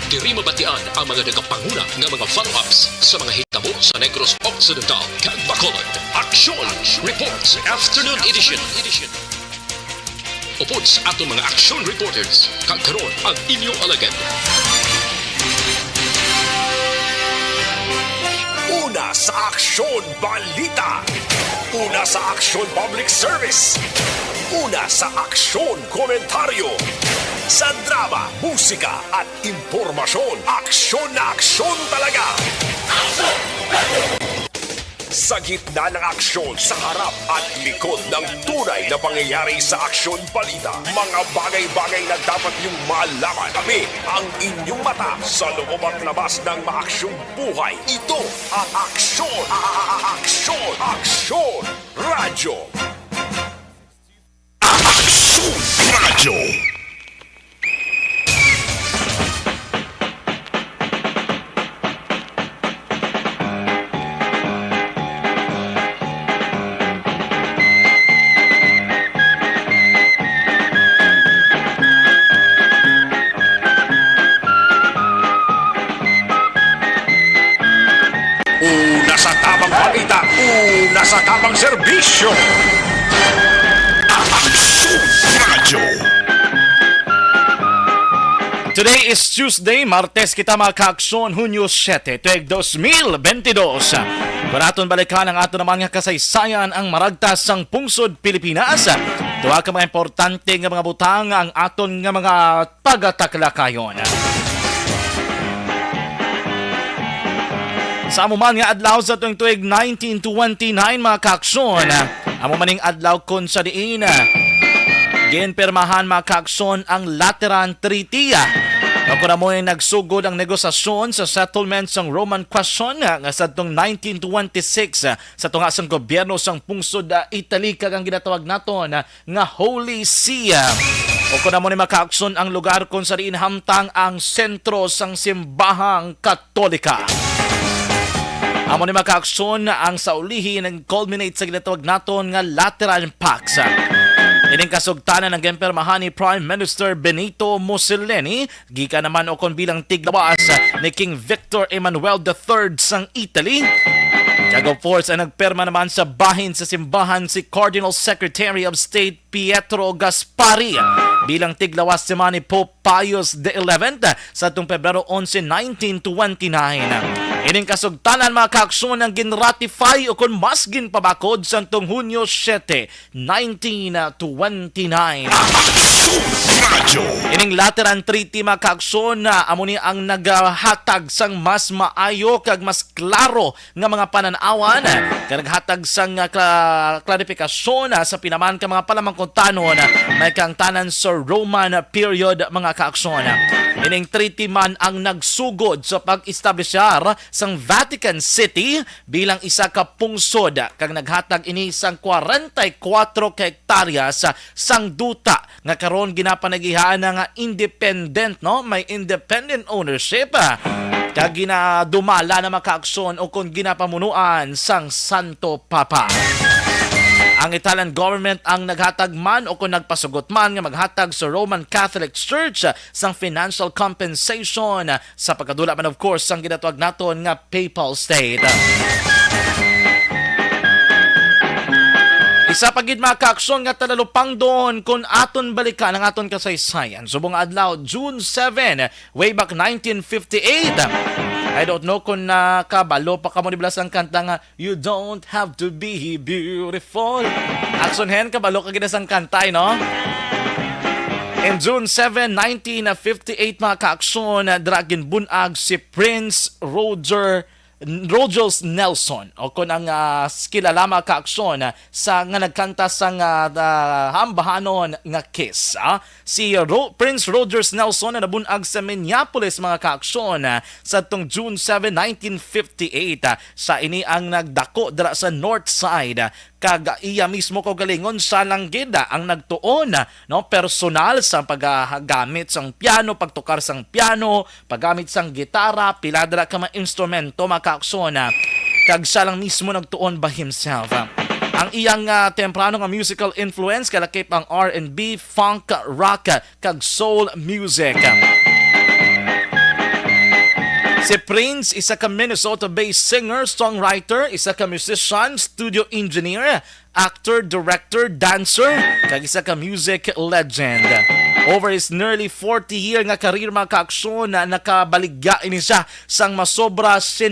Diri mabatian ang mga nagapanguna nga mga follow-ups sa mga hitabo sa Negros Occidental kag Bacolod. Action Reports Afternoon Edition. Upod sa aton mga action reporters, kag karon ang inyong alagad. Una sa Aksyon Balita. Una sa Aksyon Public Service. Una sa Aksyon Komentaryo. Sa drama, musika at impormasyon, aksyon na aksyon talaga. Sa gitna ng aksyon, sa harap at likod ng tunay na pangyayari sa Aksyon Balita, mga bagay-bagay na dapat niyong malaman. Kami ang inyong mata sa loob at labas ng maaksyong buhay. Ito ang Aksyon! Aksyon! Aksyon! Radyo! Aksyon! Radyo! Sa tamang serbisyo. Aksyon Radyo. Today is Tuesday, Martes kita makaaksyon, Hunyo 7, tuig 2022. Kung aton balikan ang ato naman nga kasaysayan ang maragtas sang pungsod Pilipinas, tuwa ka mga importante nga mga butang ang aton nga mga pagataklakayon. Sa amuman nga adlaw sa tuwing tuig 1929 mga kaaksyon, amo maning adlaw kun sa diin ginpermahan mga kaaksyon ang Lateran Treaty. Ako na mo yung nagsugod ang negosasyon sa settlements ng Roman Question nga sa itong 1926 sa tunga sang gobyerno sang pungsod Italy kag ang ginatawag naton nga Holy See. O kung na mo ni makaaksyon ang lugar kung sa diin hamtang ang sentro sang simbahang Katolika. Amo ni makaaksyon ang saulihi ng culminate sa ginatawag naton nga Lateran Pax. Ining kasugtanan ng gempermahan ni Prime Minister Benito Mussolini, gika naman o kon bilang tiglawas ni King Victor Emmanuel III sang Italy. Kago force ang nagperma naman sa bahin sa simbahan si Cardinal Secretary of State Pietro Gasparri bilang tiglawas si ni Pope Pius XI sa itong Pebrero 11, 1929. Ining kasugtanan mga kaaksyon ang ginratify o kung mas ginpabakod sa itong Hunyo 7, 1929. Ining Lateran Treaty mga kaaksyon na amo ni ang naghatag sang mas maayo kag mas klaro nga mga pananawan kag naghatag sang klarifikasyon sa pinaman ka mga palamangkuntanon may kang tanan sa Roman period mga kaaksyon. Ining treaty man ang nagsugod sa pag-establisyar sang Vatican City bilang isa ka pungsod kag naghatag ini sang 44 ka hektarya sa sang duta nga karon ginapanagihaan nga independent may independent ownership kag ginadumala na makaaksyon o kung ginapamunuan sang Santo Papa. Ang Italian government ang naghatag man o kung nagpasugot man nga maghatag sa Roman Catholic Church sang financial compensation sa pagkadula man of course sang ginatawag naton nga Papal State. Isa pagid mga kaaksyon nga talalupang doon kung aton balikan ang aton kasaysayan. Subong adlaw, June 7, way back 1958. I don't know kung nakabalo pa ka mo niblas ang kanta nga You Don't Have to Be Beautiful. Action hen, kabalo ka ginas ang kanta, no? In June 7, 1958 mga kaaksyon, dragin bunag si Prince Rogers Nelson o kung ang kilala mga kaaksyon sa nga nagkanta sa hambahanon nga Kiss. Si Prince Rogers Nelson na nabunag sa Minneapolis mga kaaksyon sa tong June 7, 1958 sa ini ang nagdako dira sa North Side kag iya mismo ko galingon sa langgida ang nagtuon personal sa paggamit sang piano, pagtukar sang piano, paggamit sang gitara, pila dira ka mga instrumento makaaksyon kag siya lang mismo nagtuon by himself. Ang iyang temprano nga musical influence kalakip ang R&B, funk, rock kag soul music. Si Prince, isa ka Minnesota-based singer, songwriter, isa ka musician, studio engineer, actor, director, dancer, kag isa ka music legend. Over his nearly 40-year nga career mga kaaksyon na nakabaligya ini siya sang masobra 100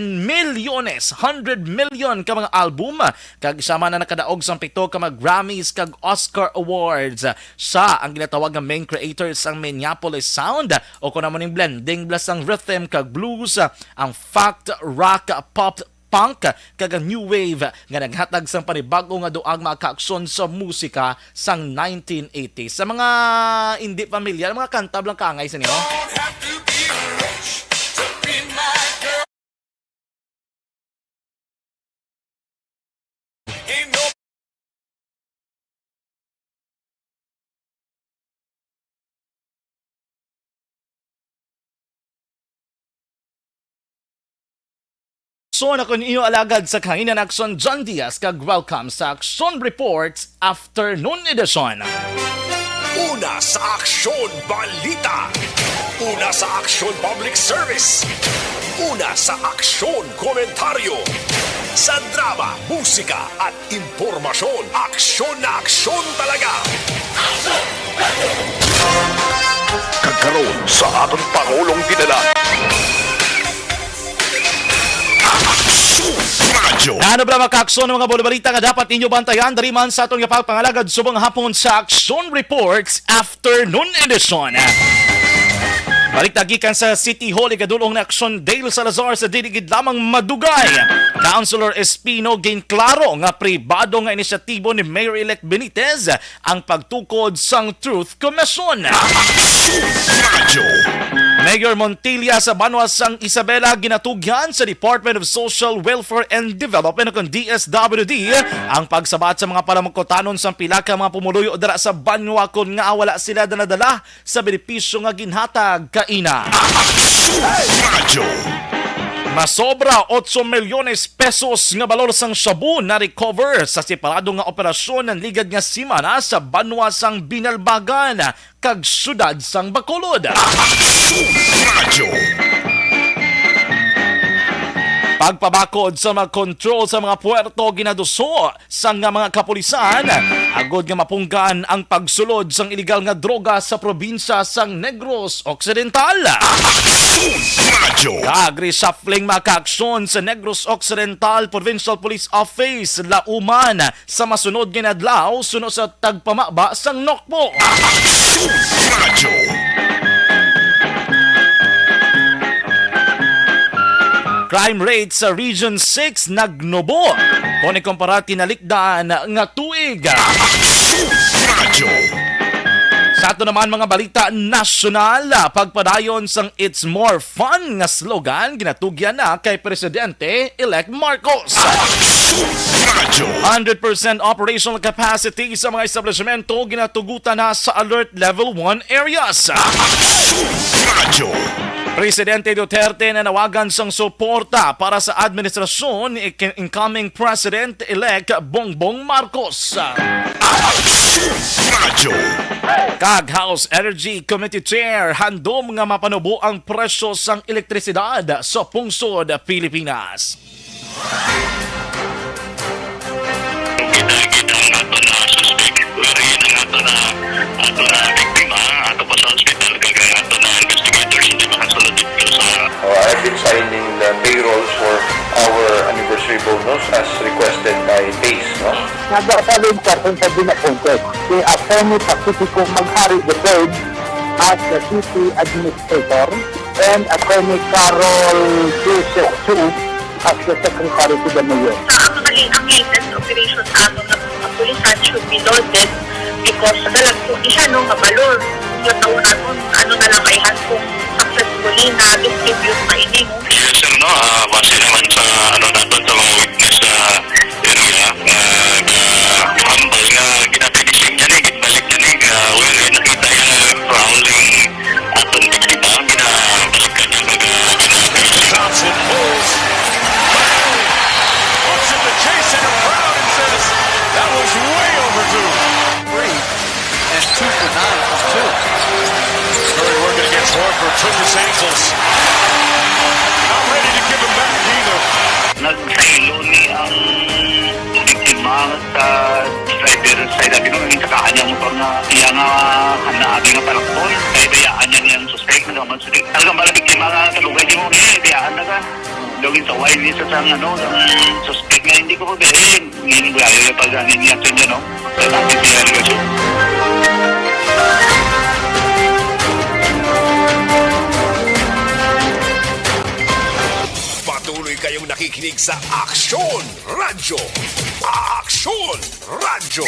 million ka mga album kag isama na nakadaog sang 7 ka mga Grammys kag Oscar Awards. Siya ang ginatawag nga main creator sang Minneapolis Sound o kung naman yung blending blas ang rhythm kag blues, ang fact, rock, pop, punk kag new wave nga naghatag sang panibago nga duag mga kaaksyon sa musika sang 1980s. Sa mga hindi familiar, mga kanta blang kaangay sa niyo. So na kun inyo alagad sa kahinan Action John Diaz kag welcome sa Action Reports Afternoon Edition. Una sa Aksyon Balita. Una sa Aksyon Public Service. Una sa Aksyon Komentaryo. Sa drama, musika at impormasyon. Aksyon na aksyon talaga. Kagkaroon sa atong Pangulong dinala. Ano ba mga kaaksyon ng mga bulabalita nga dapat inyo bantayan dari man sa atong pagpangalagad subong hapon sa Action Reports Afternoon Edition. Balik tagikan sa City Hall ikadulong na Action Dale Salazar sa diligid lamang madugay. Councilor Espino gain klaro nga pribado nga inisyatibo ni Mayor-elect Benitez ang pagtukod sang Truth Commission. Mayor Montilla sa Banwas sang Isabela ginatugyan sa Department of Social Welfare and Development o DSWD ang pagsabat sa mga palamangkotanon sa pila ka mga pumuluyo dara sa Banwa kon nga wala sila danadala sa benepisyo nga ginhatag kaina. Masobra 8 milyones pesos nga balor sang shabu na recover sa separado nga operasyon ng ligad nga simana sa Banwa sang Binalbagan kag syudad sang Bacolod. Pagpabakod sa mga control sa mga puerto ginaduso sang nga mga kapulisan, agod nga mapunggan ang pagsulod sang iligal nga droga sa probinsya sang Negros Occidental. Kag-reshuffling mga kaaksyon sa Negros Occidental Provincial Police Office lauman sa masunod nga adlaw suno sa tagpamaba sang Nokbo. Crime rate sa Region 6 nagnubo kung ikumpara tinalikdaan nga tuig. Sa ato naman mga balita nasyonal, pagpadayon sang It's More Fun nga slogan ginatugyan na kay Presidente-elect Marcos. 100% operational capacity sa mga establishmento ginatugutan na sa Alert Level 1 areas. Presidente Duterte na nawagan sang suporta para sa administrasyon ni incoming President-elect Bongbong Marcos. Kag House Energy Committee Chair handom nga mapanubo ang presyo sang elektrisidad sa pungsod Pilipinas. I've been signing the payrolls for our anniversary bonus as requested by PACE. No? Nagsasabi ko kung sabi na appointed si Atty. Pacifico Maghari III as the city administrator and Atty. Carol Joseph Chu as the secretary to the mayor. Actually, ang latest operation sa ato ng mga pulisan should be loaded because dalag po di siya nung mabalor. Yung taon natin, ano na lang maihan kung successfully na-distribute na ini mo. Yes, sir, no? Base naman sa natin sa mga witness sa area humble nga ginapilising niya gitbalik niya well, nakita niya prowling atong biktima ginabalikan niya Johnson pulls. Looks at the chase and a crowd and says that was way overdue. 3 and 2 for 9 plus 2. Curry working against Horford, took his ankles. dawin sa wine isa sa suspect nga hindi ko pagdahin. Ngayon ba yung pag-anin niya ito dyan, no? Sa natin pinaligasyon. Patuloy kayong nakikinig sa Aksyon Radyo. Aksyon Radyo.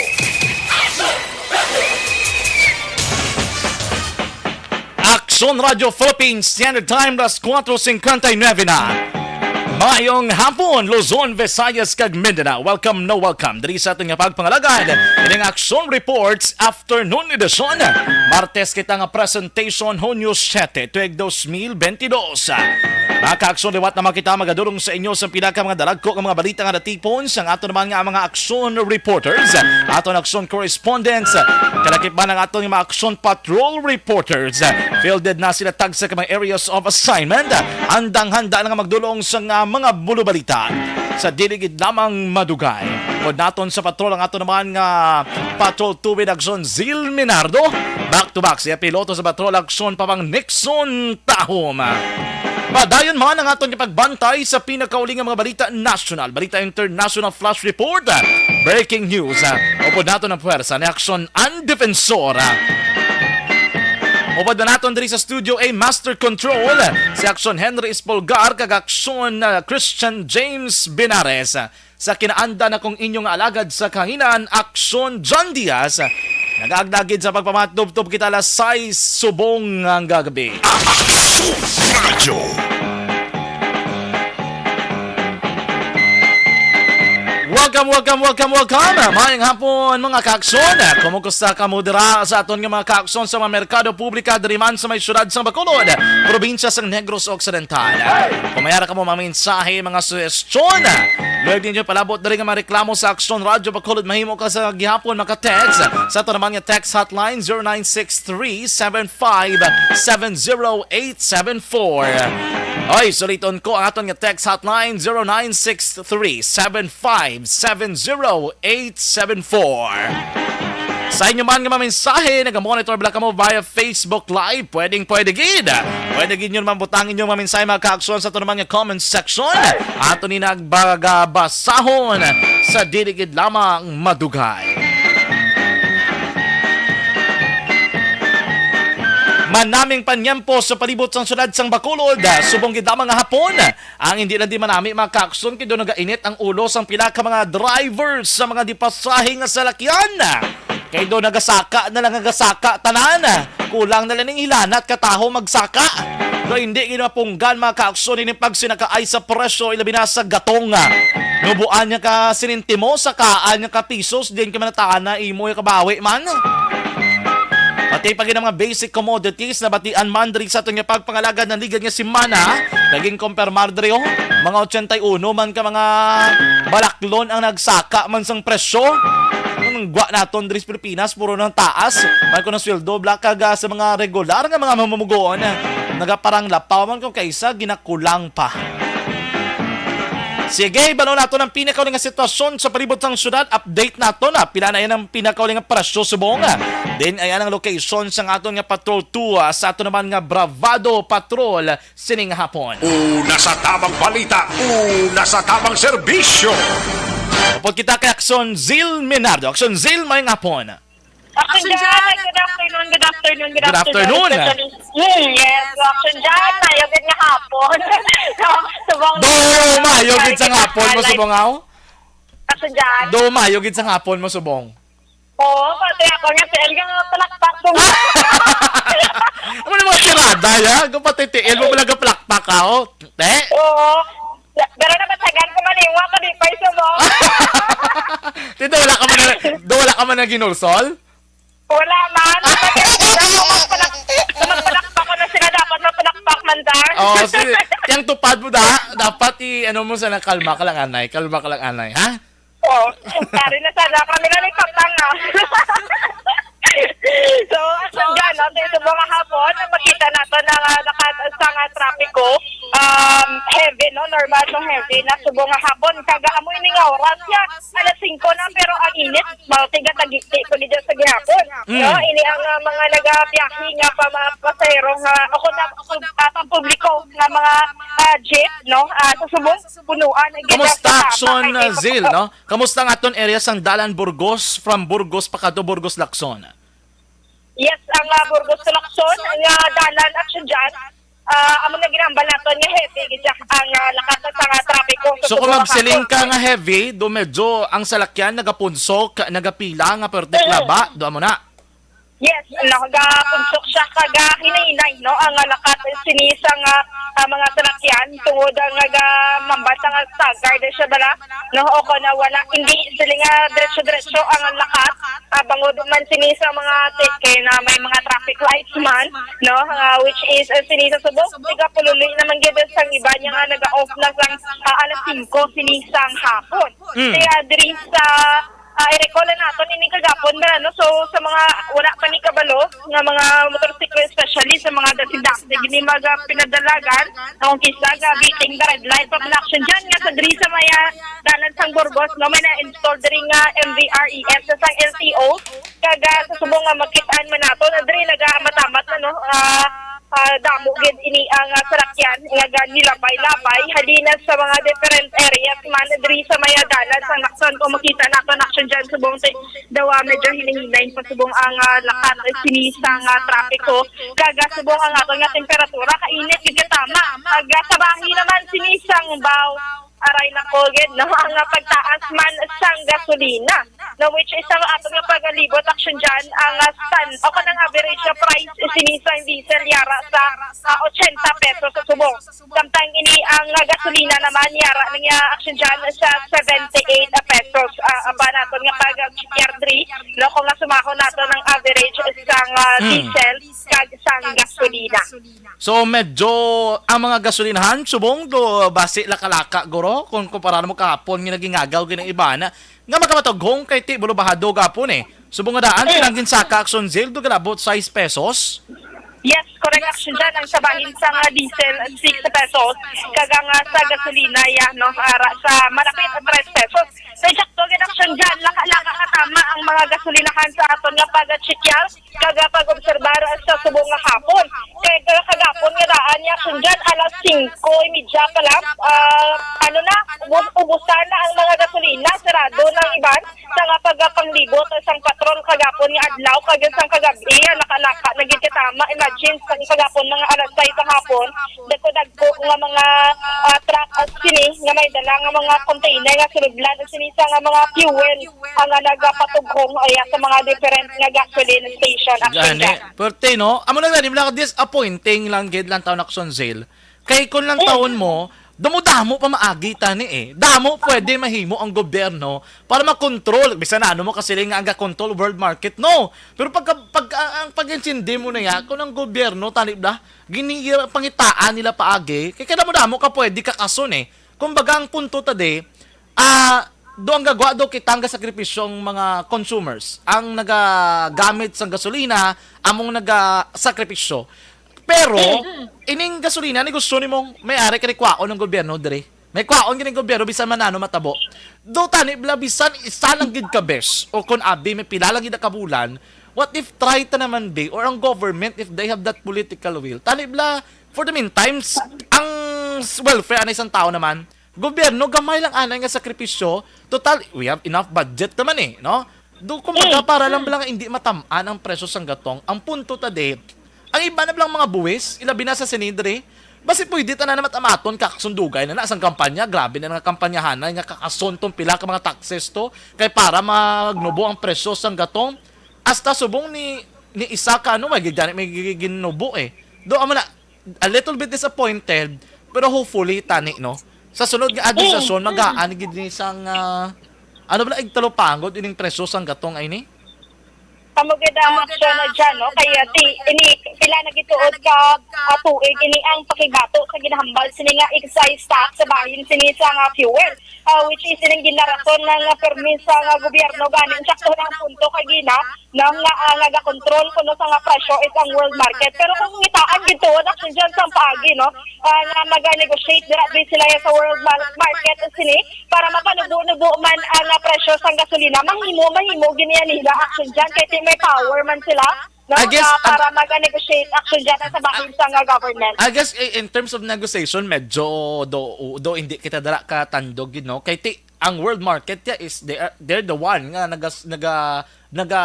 Aksyon Radio Philippines Standard Time, las 4:59 na. Mayong hapon, Luzon, Visayas, kag Mindanao. Welcome, no welcome. Diri sa ating pagpangalagad, ining Aksyon Reports Afternoon Edition. Martes kita nga presentation, Hunyo 7, tuig 2022. Mga ka-aksyon, liwat naman kita magadulong sa inyo sa pinaka mga dalagko ng mga balita nga natipon sa ato naman nga mga aksyon reporters, ato ng aksyon correspondents, kalakip ba ng ato ng mga aksyon patrol reporters. Fielded na sila tag sa mga areas of assignment, handang-handa na nga magdulong sa mga bulubalita sa diligid lamang madugay. Kod naton sa patrol ang ato naman nga Patrol Tuwid Aksyon Zil Minardo, back to back siya piloto sa Patrol Aksyon Pamang Nixon Tahom. Padayon man ang aton pagbantay sa pinakauling mga balita national, balita international flash report, breaking news. Upod naton ang puwersa ni Aksyon Andefensor. Upod na naton diri sa studio ay Master Control si Aksyon Henry Espolgar kag Aksyon Christian James Benares. Sa kinaanda na kong inyong alagad sa kahinan, Aksyon John Diaz. Nag-aagdagid sa pagpamatubtob kita alas 6 subong ang gagabi. Radyo. Welcome. Mayang hapon mga kaaksyon. Kumusta ka mo dira sa aton nga mga kaaksyon sa mga merkado publika diri man sa may syudad sa Bacolod, probinsya sa Negros Occidental. Kumayara ka mo maminsahe mga suhestyon. Lord ninyo palabot diri nga mareklamo sa Aksyon Radyo Bacolod, mahimo ka sa gihapon maka-text sa ato naman nga text hotline 0963-7570874. Oy, suliton ko ang aton nga text hotline 0963-7570874. Sa inyo man nga mensahe, nag-monitor bala ka mo via Facebook Live, pwede gid. Pwede gid nyo naman butangin nyo mensahe mga kaaksyon sa ito naman nga comment section. Ato ni nagbagabasahon sa diligid lamang madugay. Manaming panyampo sa palibot sang syudad sang Bacolod, subong gid mga hapon. Ang hindi lang di manami mga kaaksyon kay do nagainit ang ulo sang pila ka mga drivers sa mga dipasahe nga salakyan. Kay do nagasaka na lang nagasaka tanan. Kulang na lang ning hilanat kataho magsaka. Do hindi ginapunggan mga kaaksyon ini pag sinakaay sa presyo ilabi na sa gatong. Nubuan niya ka sinintimo, sakaan niya ka pisos, din ka manataan na imo yung kabawi man. Pati pag mga basic commodities na batian man diri sa aton nga pagpangalagad ng liga nga simana, naging compare diri mga 81 man ka mga balaklon ang nagsaka man sang presyo. Nung gwa naton diri sa Pilipinas puro nang taas, man ko ng sweldo blakaga sa mga regular nga mga mamumugoon. Nagaparang lapaw man ko kaysa ginakulang pa. Sige, balo nato ng pinakauling nga sitwasyon sa palibot ng syudad. Update nato na. Pila na yan ang pinakauling nga parasyo subong. Then, ayan ang location sa aton nga Patrol 2 sa ato naman nga Bravado Patrol sining hapon. Una sa tamang balita, una sa tamang serbisyo. Kapag kita kay Aksyon Zil Minardo. Aksyon Zil, may hapon. Action Jan! Good afternoon. Yes, Action Jan! Tayo gid nga hapon. Subong Mayo gid sa hapon mo subong aw? Action Jan! Mayo gid sa hapon mo subong. Oo, pati ako nga tiil nga palakpak ko. Ano naman tirada ya? Kapatid tiil mo pala plakpak ako. Oo. Pero naman tagan ko maniwa ka di pa subong. Tito, wala ka man na ginulsol? Wala man. Magpalakpak ko na sila. Dapat magpalakpak man dar. Oo, sige. Tiyang tupad mo dapat ano mo sana, kalma ka lang anay, ha? Oo. Tari na sana kami na nagpapang na. So, asan dyan, no? Sa mga hapon, makita nato na nakasang trapiko, heavy, no? Normal so heavy na subong nga hapon. Kagaamoy ni nga oras niya, alas 5 na, pero ang init, tiga tagiti ko ni dyan sa gihapon. No? Ini ang mga nagabiyahe nga pa mga pasahero nga, ako na, ang publiko nga mga jeep, no? Sa subong punuan. Kamusta action, Zil, no? Kamusta nga aton area sang Dalan Burgos from Burgos pa kadto Burgos Lacson? Yes, ang Burgos sa Lacson, ang dalan action dyan, amo na ginambal nato nga heavy, gitsa ang lakas sa trapiko. So kung magsiling ka nga heavy, do medyo ang salakyan nagapunsok, nagapila nga pertek laba, do amo na. Yes, nagapunsok siya kaga hinay-hinay, no? Ang lakas sinisang mga salakyan tungod ang mambasa nga staggered siya bala, no? O na wala, hindi sila nga diretso-diretso ang lakas, bangod man sinisa mga teke na may mga traffic lights man, no? Which is sinisa subok, tiga pululoy naman ganda sa iba niya nga nag-off na sang alas 5 sinisang hapon. Kaya diri sa i-recall na nato ini kagapon na, no? So sa mga wala pa ni kabalo nga mga motorcycle, especially sa mga dasidakte gini mga pinadalagan ang kisa nga beating the red light of action dyan nga sa diri sa maya dalan sang Burgos, no? May na-install diri nga MVRES sa sang LTO kaga sa subong nga makitaan man nato na diri nagamatamat na, no? Damo gid ini ang sarakyan nga nilabay-labay halina sa mga different areas man diri sa maya dalan sa Lacson. Kung makita nato na action dyan subong dawa medyo hinay-hinay pa subong ang lakat sinisang trapiko kaga subong ang ato nga temperatura kainit gid tama kaga sa bahay naman sinisang baw aray na koged, no? Ang pagtaas man sang gasolina, no? Which is ang ato nga pagalibot action dyan ang stand o kanang average na price sinisang diesel yara sa 80 pesos sa subong. Samtang ini ang gasolina naman yara nga action dyan sa 78 pesos. Aba nato nga pag-checker 3, no? Kung nasumako nato ng average sang diesel kag sang gasolina. So medyo ang mga gasolinahan subong do base lakalaka guro kung kumpara mo kahapon nga naging agaw ginang iba na nga makamatoghong kay ti bulo bahado gapon subong nga daan pinanggin saka action Zil do galabot 6 pesos. Yes, correct action dyan. Ang sabahin sa diesel, 6 pesos. Kaga nga sa gasolina, no? Sa malapit, 3 pesos. Sa eksakto, action dyan, laka-laka katama ang mga gasolinahan sa aton nga pag-checkar, kaga pag-obserbar sa subong nga hapon. Kaya kagapon nga daan niya action dyan, alas 5:30 pa lang. Ubusan na ang mga gasolina, sarado ng iban, sa nga pagpanglibot, sang patrol kagapon nga adlaw, kagyan sang kagabi, laka-laka, naging katama, imagine sa kagapon mga alas 6 sa hapon, dagko nga mga truck sini nga may dala nga mga container nga sulublan sinisa nga mga fuel ang nagapatughong sa mga different nga gasoline station. Gani, perte no. Amo lang gani lang disappointing lang gid lang taon action Zil. Kay kun lang taon mo damo pa maagi tani Damo pwede mahimo ang gobyerno para makontrol. Bisan na ano mo kasi nga ang control world market no. Pero ang pag-insindi mo na ya kung ang gobyerno tani bla gini pangitaan nila paagi kay damo ka pwede ka kason Kumbaga ang punto tade do ang gagawa do kitang sakripisyong mga consumers ang nagagamit sa gasolina among nagasakripisyo. Pero, ining gasolina, ni gusto ni mong may-ari ka ni kwaon ng gobyerno, dire. May kwaon ka ng gobyerno, bisan manano matabo. Do tani, bisan isa lang gid ka bes, o kung abi, may pilalang gid kabulan, what if try ta naman be, or ang government, if they have that political will, tani, for the meantime, ang welfare na isang tao naman, gobyerno, gamay lang anay nga sakripisyo, total, we have enough budget naman no? Do, kumbaga, para lang hindi matamaan ang presyo sang gatong, ang punto tade, ang iba na lang mga buwis, ilabi na sa senidre, basi pwede ta na naman amaton kakasundugay na asang kampanya, grabe na nga kampanyahan na nga kakasontong pila ka mga taxes to, kay para magnubo ang presyo sang gatong, hasta subong ni isa ka, may ginubo Do, amo na, a little bit disappointed, pero hopefully, tani, no? Sa sunod nga administrasyon, mag-aan gid ni sang, igtalopangod, ining presyo sang gatong ay ni? Kamugid ang aksyon na dyan, no? Kaya pila nagituod ka tuig, ini ang pakibato sa ginahambal sini nga excise tax sa bahin sini sa nga fuel. which is ining ginarason ng permis sa gobyerno ganin sakto na ang punto kay gina na nga control kuno sa nga presyo is ang world market. Pero kung ngitaan gito action dyan sa paagi no nga mag-negotiate dira sila sa world market sini para mapanubo-nubo man ang presyo sa gasolina mahimo giniya nila action dyan kay may power man sila. No, I guess, para mag-negotiate action dyan sa bahin sa government. I guess in terms of negotiation, medyo do hindi kita dara ka tandog, you know. Kay ang world market ya is they're the one nga naga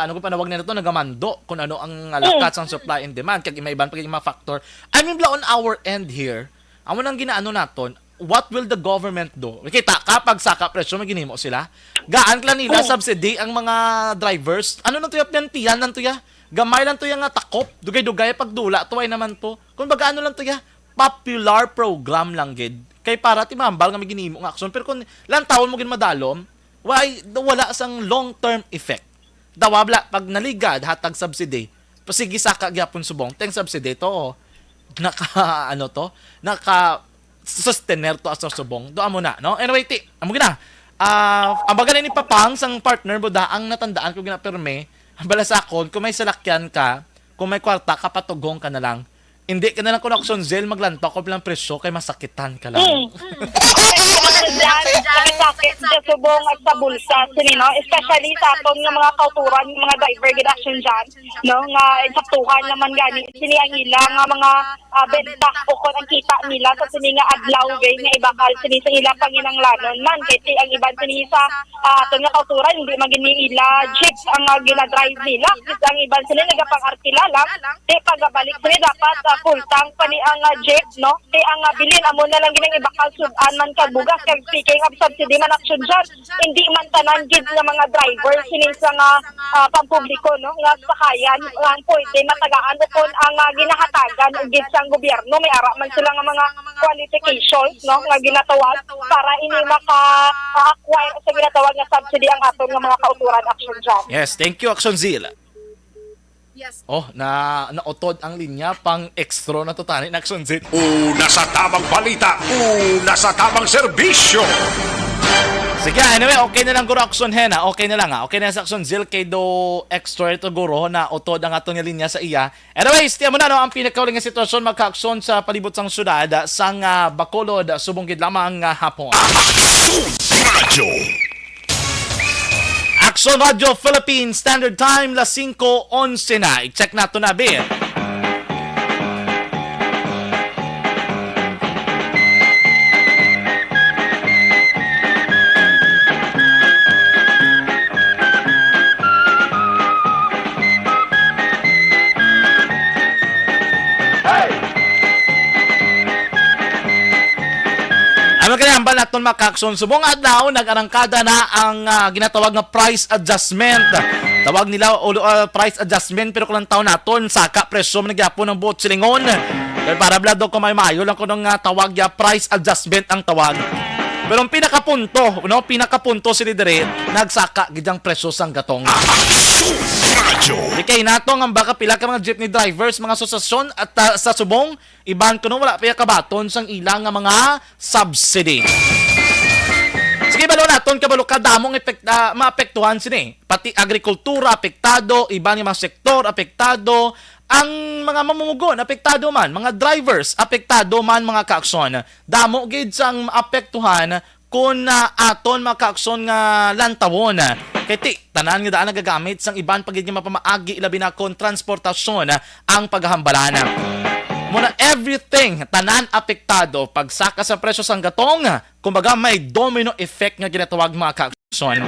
ano ko panawag na ito nagamando kung ano ang lakas ng supply and demand kay iba-iban pa mga factor. I mean on our end here, amo nang ginaano naton, what will the government do? Kita kapag saka presyo maginimo sila. Gaan kala nila subsidy ang mga drivers. Ano nang tuyap tiyan nan tuya? Gamay lang to yung takop, dugay-dugay pagdula, tuway naman to. Kung baga ano lang to ya, popular program lang gid. Kay para timambal nga may ginimo nga aksyon. Pero kung lang taon mo gin madalom, wala sang long-term effect. Dawabla, pag naligad, hatag subsidy, pasigi saka gyapon subong, teng subsidy to, naka-sustainer to as subong. Doa mo na, no? Anyway, amo gina. Ang baga ni Papang, sang partner mo daang natandaan ko ginaperme, bala sa akon, kung may salakyan ka, kung may kwarta, kapatugong ka na lang. Hindi ka na lang kung aksyon zel, maglantok ko bilang presyo, kay masakitan ka lang. Sakit sa subong at sa bulsa sini, no? Especially sa atong nga mga kauturan, mga driver reduction dyan, no? Nga insaktuhan naman gani, sini ang ilang nga mga benta o kung ang kita nila sa sini nga adlaw gay nga ibakal sini sa ilang panginanglanon man. Kasi ang iban sini sa atong nga kauturan, hindi magini ila jeep ang ginadrive nila. Kasi ang iban sini nagapang-arkila lang, di pagabalik sini dapat full tank pa ni ang jeep, no? Di ang bilin, amo na lang ginang ibakal sudan man kabugas. Kaya speaking of subsidy man action dyan, hindi man tanan gid nga mga driver sini sa nga pampubliko, no? Nga sakayan, nga pwede matagaan o kung ang ginahatagan o gid sa gobyerno, may ara man sila nga mga qualifications, no? Nga ginatawag para ini maka-acquire sa ginatawag nga subsidy ang aton nga mga kauturan action dyan. Yes, thank you, Action Zil. Yes. Oh, nautod ang linya pang extra na totani na Action Zil. Una sa tamang balita, una sa tamang serbisyo. Sige, anyway, okay na lang guro Action Hena. Okay na lang ha. Okay na sa Action Zil kay do extra ito guro na utod ang ato nga linya sa iya. Anyways, tiyan mo na no, ang pinakauling nga sitwasyon magka-aksyon sa palibot sang syudad sang Bacolod, subong gid lamang hapon. Radyo. Action Radio Philippines Standard Time, 5:11 na. I-check nato na, be. Ano kaya ang balaton makakson? Subong adlaw nag-arangkada na ang ginatawag na price adjustment. Tawag nila price adjustment pero kung lang taon naton saka presyo nagyapon ng buot silingon. Kaya para blado ko mayo lang ko nung tawag ya price adjustment ang tawag. Pero ang pinakapunto si Lidere, nagsaka gidang presyo sang gatong. Kay natong ang baka pila ka mga jeepney drivers, mga asosasyon at sa subong, iban ko nung wala pa kabaton sang ilang nga mga subsidy. Sige, balo naton kabalo kadamong maapektuhan sini. Pati agrikultura apektado, ibang mga sektor apektado, ang mga mamumugon apektado man, mga drivers apektado man mga kaaksyon. Damo gid sang maapektuhan kung aton mga kaaksyon nga lantawon. Kaya tanan nga daan nagagamit sang iban pagid nga mapamaagi labi na kon transportasyon ang paghahambalan. Muna everything tanan apektado pagsaka sa presyo sang gatong, kumbaga may domino effect nga ginatawag mga kaaksyon.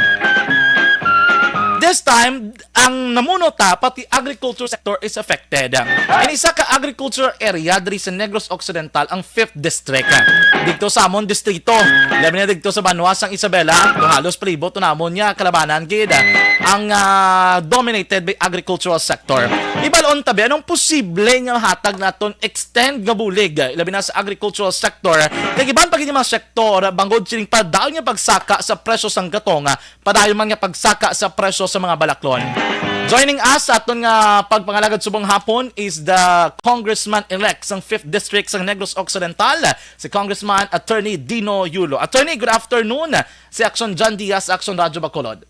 This time, ang namunota pati agriculture sector is affected. In isa ka agriculture area diri sa Negros Occidental ang 5th District. Dito sa amon distrito, labi na dito sa Banwas ang Isabela, halos palibot to namon niya kalabanan gid ang dominated by agricultural sector. Ibalon tabi, anong posible nga hatag naton extend nga bulig, labi na sa agricultural sector. Kaya iban pag mga sektor, bangod siling padayon nga pagsaka sa presyo sang gatong, padayon man nga pagsaka sa presyo sa mga balaklon. Joining us sa aton nga pagpangalagad subong hapon is the Congressman-elect sang 5th District sang Negros Occidental, si Congressman Attorney Dino Yulo. Attorney, good afternoon. Si Action John Diaz, Action Radyo Bacolod.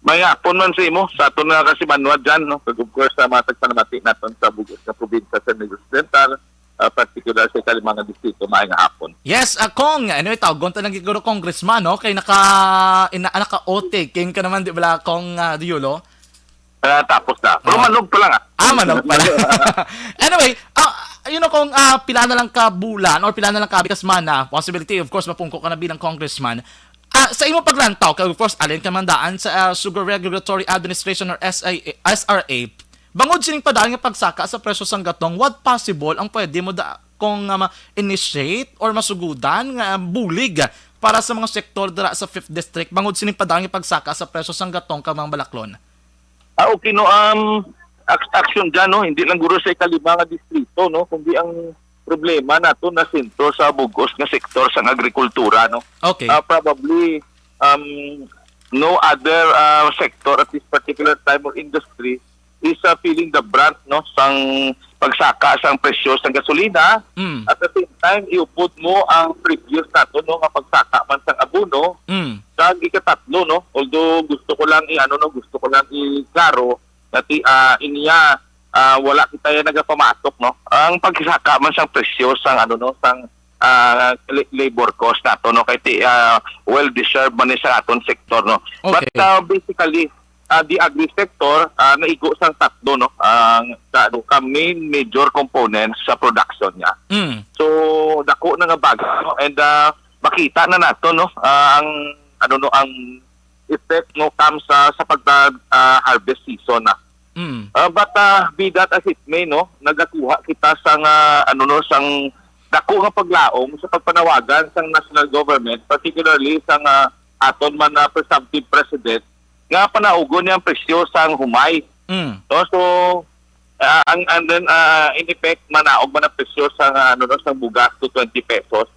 May hapon man sa imo, sa aton nga kasi manuad dyan, no? Pag of course, sa matag panamati natin sa bugos na probinsya sa Negros Occidental, particular sa Kalimanga Distrito, maayong hapon. Yes, Kong. Anyway, tawag ko lang siguro Congressman, no? Kay naka-OT. King ka naman, di ba, Kong Yulo? Tapos na. Pero manog pa lang manog pala. Anyway, kung pila na lang ka bulan or pila na lang ka bikasmana, possibility, of course, mapungko ka na bilang congressman. Sa imo paglantaw, of course, alin ka mandaan sa Sugar Regulatory Administration or SRA, bangod sining padaan nga pagsaka sa presyo sang gatong, what possible ang pwede mo kung initiate or masugudan nga bulig para sa mga sektor dira sa 5th District, bangod sining padaan nga pagsaka sa presyo sang gatong kamang balaklon? Okay, no, action dyan, no, hindi lang guro sa Kalimanga Distrito, no, kundi ang problema nato na sentro sa bugos nga sektor sa agrikultura, no. Okay. Probably, no other sector at this particular time or industry is feeling the brunt, no, sang pagsaka sang presyo sang gasolina. At the same time, iupod mo ang previous nato, no, nga pagsaka man sang abono. Sa ikatatlo, no, although gusto ko lang i-klaro na iniya wala kita yan nagapamasok, no, ang pagsaka man sang presyo sang sang labor cost nato, no, kay well deserved man sa aton sektor, no. Okay. But basically the agri sector naigo sang tatlo, no, ang main major components sa production niya. So dako na nga bago, no, and makita na nato, no, ang ang effect, no, comes sa pag harvest season na. But be that as it may, no, nagakuha kita sang sang dako nga paglaom sa pagpanawagan sang national government, particularly sang aton man na presumptive president nga panaugon niyang presyo sang humay. So and then in effect manaog man ang presyo sang sang bugas to 20 pesos.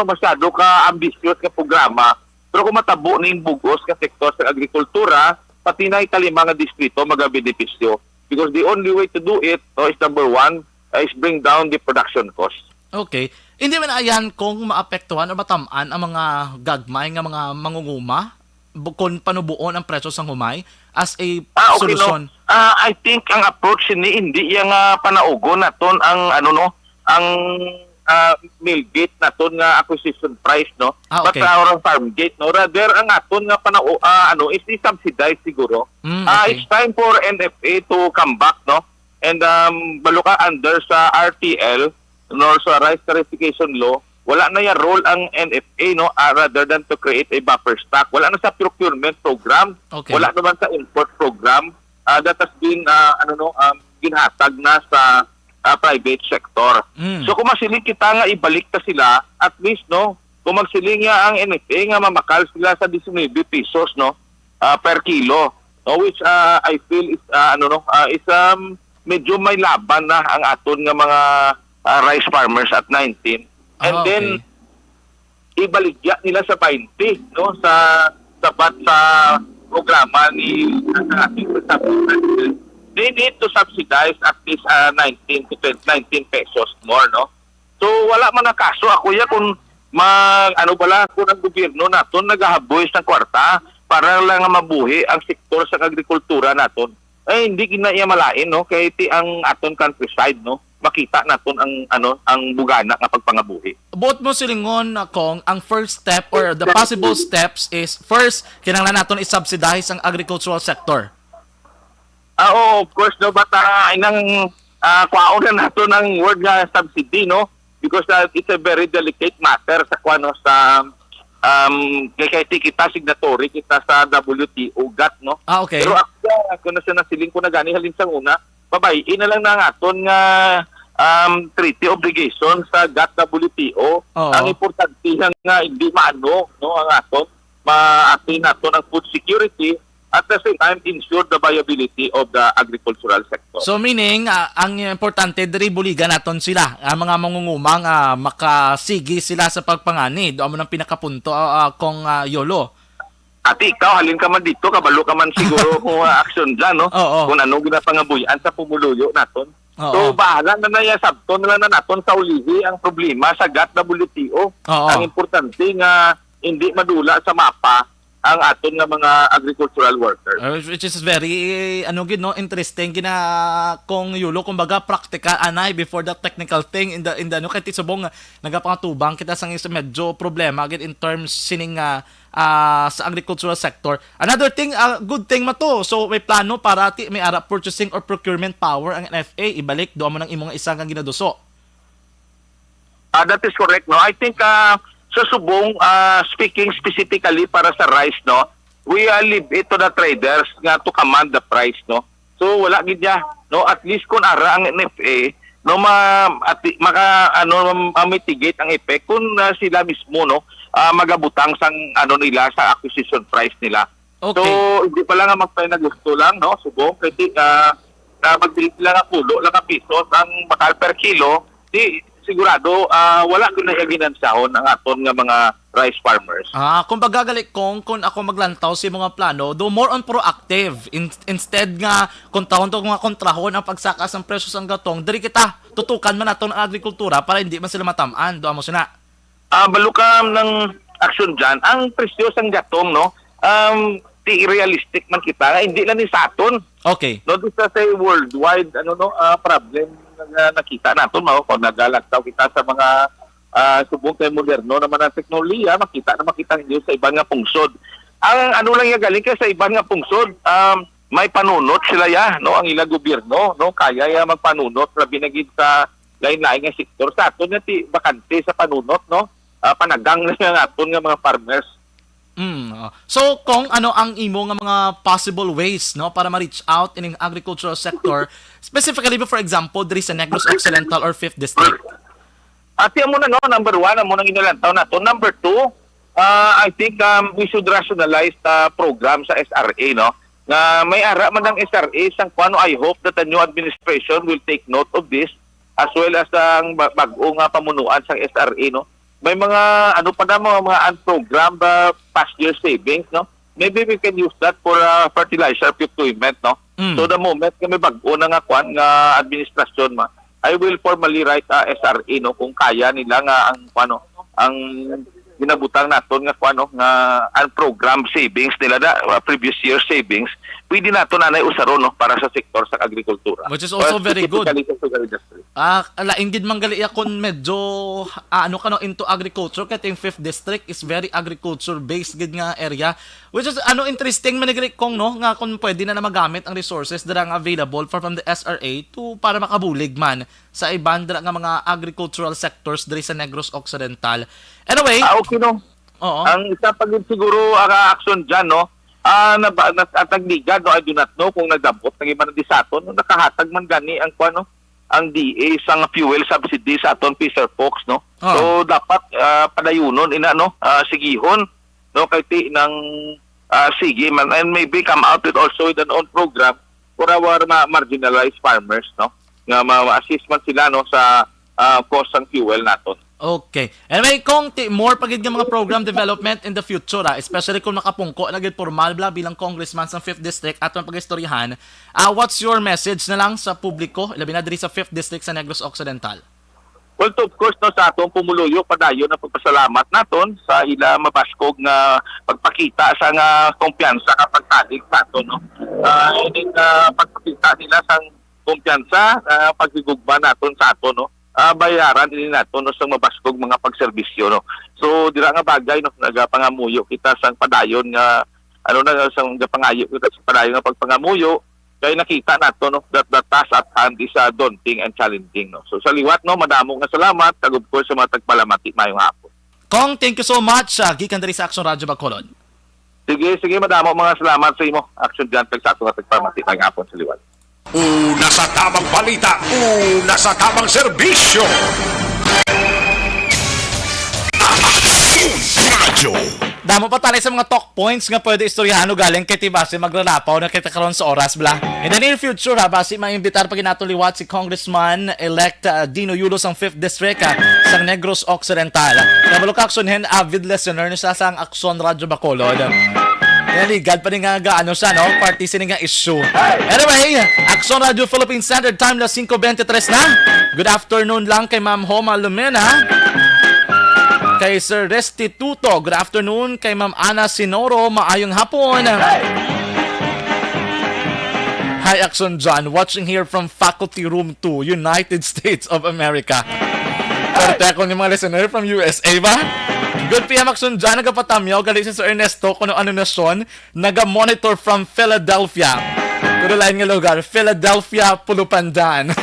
Masyado ka ambitious ka programa, pero kung matabo na yung bugos ka sektor sa agrikultura, pati na Kalimanga Distrito magabenepisyo. Because the only way to do it, no, is number one, is bring down the production cost. Okay. Hindi man ayan kung maapektuhan o matamaan ang mga gagmay nga mga mangunguma kung panubuon ang presyo sang humay as a solusyon. No? I think ang approach ni hindi yang panaugon naton ang ang millgate naton nga acquisition price, no. Okay. But our farm gate, no, rather ang aton nga is i-subsidize siguro. Okay. It's time for NFA to come back, no, and baluka under sa RTL, no, sa Rice Tarification Law, wala na ya role ang NFA, no, rather than to create a buffer stock. Wala na sa procurement program. Okay. Wala naman sa import program. That has been ginhatag na sa private sector. So kung masiling kita nga ibalik ta sila, at least, no, kung magsiling nga ang NFA nga mamakal sila sa 19 pesos, no, per kilo, no, which I feel is is medyo may laban na ang aton nga mga rice farmers at 19. And then ibaligya nila sa 20, no, sa sapat sa programa ni ating president. They need to subsidize at least 19 pesos more, no? So wala man na kaso ako ya kung kung ang gobyerno naton nagahaboy sa kwarta para lang mabuhi ang sektor sa agrikultura naton. Ay hindi kinaiya malain, no, kay ang aton countryside, no, makita naton ang bugana nga pagpangabuhi. Both mo silingon kung ang first step or the possible steps is first kinahanglan naton i-subsidize ang agricultural sector. Of course, no, but inang kwaon na nato ng word nga subsidy, no, because it's a very delicate matter sa sa kay kita signatory kita sa WTO GATT, no. Okay. Pero ako na siya nasiling ko na gani halin sa una, babayin na lang na aton nga treaty obligation sa GATT WTO. Ang importante nga hindi maano, no, ang aton ma-attain nato ng food security at the same time ensure the viability of the agricultural sector. So meaning, ang importante, diri buligan naton sila. Ang mga mangungumang makasigi sila sa pagpangani. Doon mo ng pinakapunto, kung Yolo. Ati, ikaw, halin ka man dito, kabalo ka man siguro kung action dyan, no? Oo. Kung ano ginapangabuyan sa pumuluyo naton. Oo. So, bahala na na sabton na lang na naton sa ulihi ang problema sa WTO. Oo. Ang importante nga hindi madula sa mapa ang aton nga mga agricultural workers. Which is very interesting kung Yulo, kumbaga practical anay before the technical thing in the kay tisubong nagapangtubang kita sang isa medyo problema again in terms sining sa agricultural sector. Another thing, good thing mato. So may plano para may ara purchasing or procurement power ang NFA ibalik do mo nang imong isang kang ginaduso. That is correct, no? I think sa subong, speaking specifically para sa rice, no, we leave it to the traders nga to command the price, no. So wala gid niya, no, at least kung ara ang NFA, no, mitigate ang effect kung sila mismo, no, magabutang sang nila sa acquisition price nila. Okay. So hindi pa lang magpanagusto lang, no, subong kasi magbili sila nga pulo lang ang pisos ang bakal per kilo, di sigurado wala ko na ginansahon ang aton nga mga rice farmers. Kumbaga gali kung ako maglantaw sa mga plano, do more on proactive instead nga kontahon to nga kontrahon ang pagsakas ng presyo sang gatong, diri kita tutukan man naton ang agrikultura para hindi man sila matamaan. Do amo sina. Balukam ng action dyan, ang presyo sang gatong, no, di realistic man kita, hindi lang ni saton. Okay. No, this is a worldwide problem na nakita natin, kung nagalagtaw kita sa mga subong kay moderno naman ang teknolohiya, makita ninyo sa ibang nga pungsod. Ang lang yung galing kaya sa ibang nga pungsod, may panunot sila no, ang ilang gobyerno, no, kaya magpanunot na binagid sa lain-lain nga sektor. Sa aton nga bakante sa panunot, no, panagang na nga aton nga mga farmers. So kung ano ang imo nga mga possible ways, no, para ma-reach out in ang agricultural sector, specifically for example diri sa Negros Occidental or 5th District? Ati mo na, no, number 1 amo nang inalantaw nato. Number 2, I think we should rationalize the program sa SRA, no, nga may ara man ang SRA sang kuano. I hope that the new administration will take note of this as well as ang bag-o nga pamunuan sang SRA, no. May mga mga unprogrammed past year savings, no? Maybe we can use that for fertilizer procurement, no? So the moment may bag-o na nga administrasyon I will formally write SRA, no, kung kaya nila nga ang ginabutang naton nga nga unprogrammed savings nila previous year savings, pwede nato nanay usaron, no, para sa sektor sa agrikultura. Which is also very good. Laing gid manggali akon medyo into agriculture kay yung 5th district is very agriculture based gid nga area, which is interesting manigri kong, no, nga kung pwede na magamit ang resources dira nga available from the SRA to para makabulig man sa ibang dira nga mga agricultural sectors diri sa Negros Occidental. Anyway, okay, no. Oo. Ang isa pa din siguro action dyan, no, natagligad, no, I do not know kung nagdabot ng iba na disaton, no, nakahatag man gani ang ang DA sang fuel subsidy sa aton Fisher Fox, no. So dapat padayunon sigihon, no, kay ng sige man, and maybe come out with also with an own program for our marginalized farmers, no, nga ma-assist man sila, no, sa cost ng fuel naton. Okay. Anyway, kung more pagid nga mga program development in the future, especially kung nakapungko na gid formal bilang congressman sa 5th District aton pagistoryahan, what's your message na lang sa publiko, labi na diri sa 5th District sa Negros Occidental? Well, of course, no, sa atong pumuluyo padayon na pagpasalamat naton sa ila mabaskog nga pagpakita sa nga kumpiyansa kapag tadig sa aton, no. Pagpakita nila sang kumpiyansa, paghigugma naton sa aton, no. Bayaran din nato, no, sa mabaskog mga pagserbisyo, no. So dira nga bagay, no, nagapangamuyo kita sang padayon nga sang gapangayo kita sa padayon nga pagpangamuyo kay nakita nato, no, that the task at hand is daunting and challenging, no. So sa liwat, no, madamo nga salamat kag of course sa mga tagpalamati mayong hapon. Kong, thank you so much gikan diri sa Action Radio Bacolod. Sige, madamo mga salamat sa imo. Action dyan sa ato nga tagpalamati mayong hapon sa liwat. Una sa tamang balita, una sa tamang serbisyo. Action Radio. Damo pa tayo sa mga talk points nga pwede istoryano galing kay Tibase maglalapaw na kita karon sa oras bla. In the near future ha, basi maimbitar pa ginatuliwat si Congressman-elect Dino Yulos ang 5th District sa Negros Occidental. Nabalo ka aksyon avid listener na sa Aksyon Radyo Bacolod. Naligad pa rin nga ano siya, no? Party sining nga issue. Anyway, Aksyon Radio Philippine Standard Time na 5:23 na. Good afternoon lang kay Ma'am Homa Lumena. Kay Sir Restituto, good afternoon. Kay Ma'am Ana Sinoro, maayong hapon. Hi, Action John, watching here from Faculty Room 2, United States of America. Parte ako ni mga listener from USA ba? Good PM, Action John, nagapatamyaw. Galing si Sir Ernesto, kung ano nasyon, naga-monitor from Philadelphia. Pero lain nga lugar, Philadelphia, Pulupandan.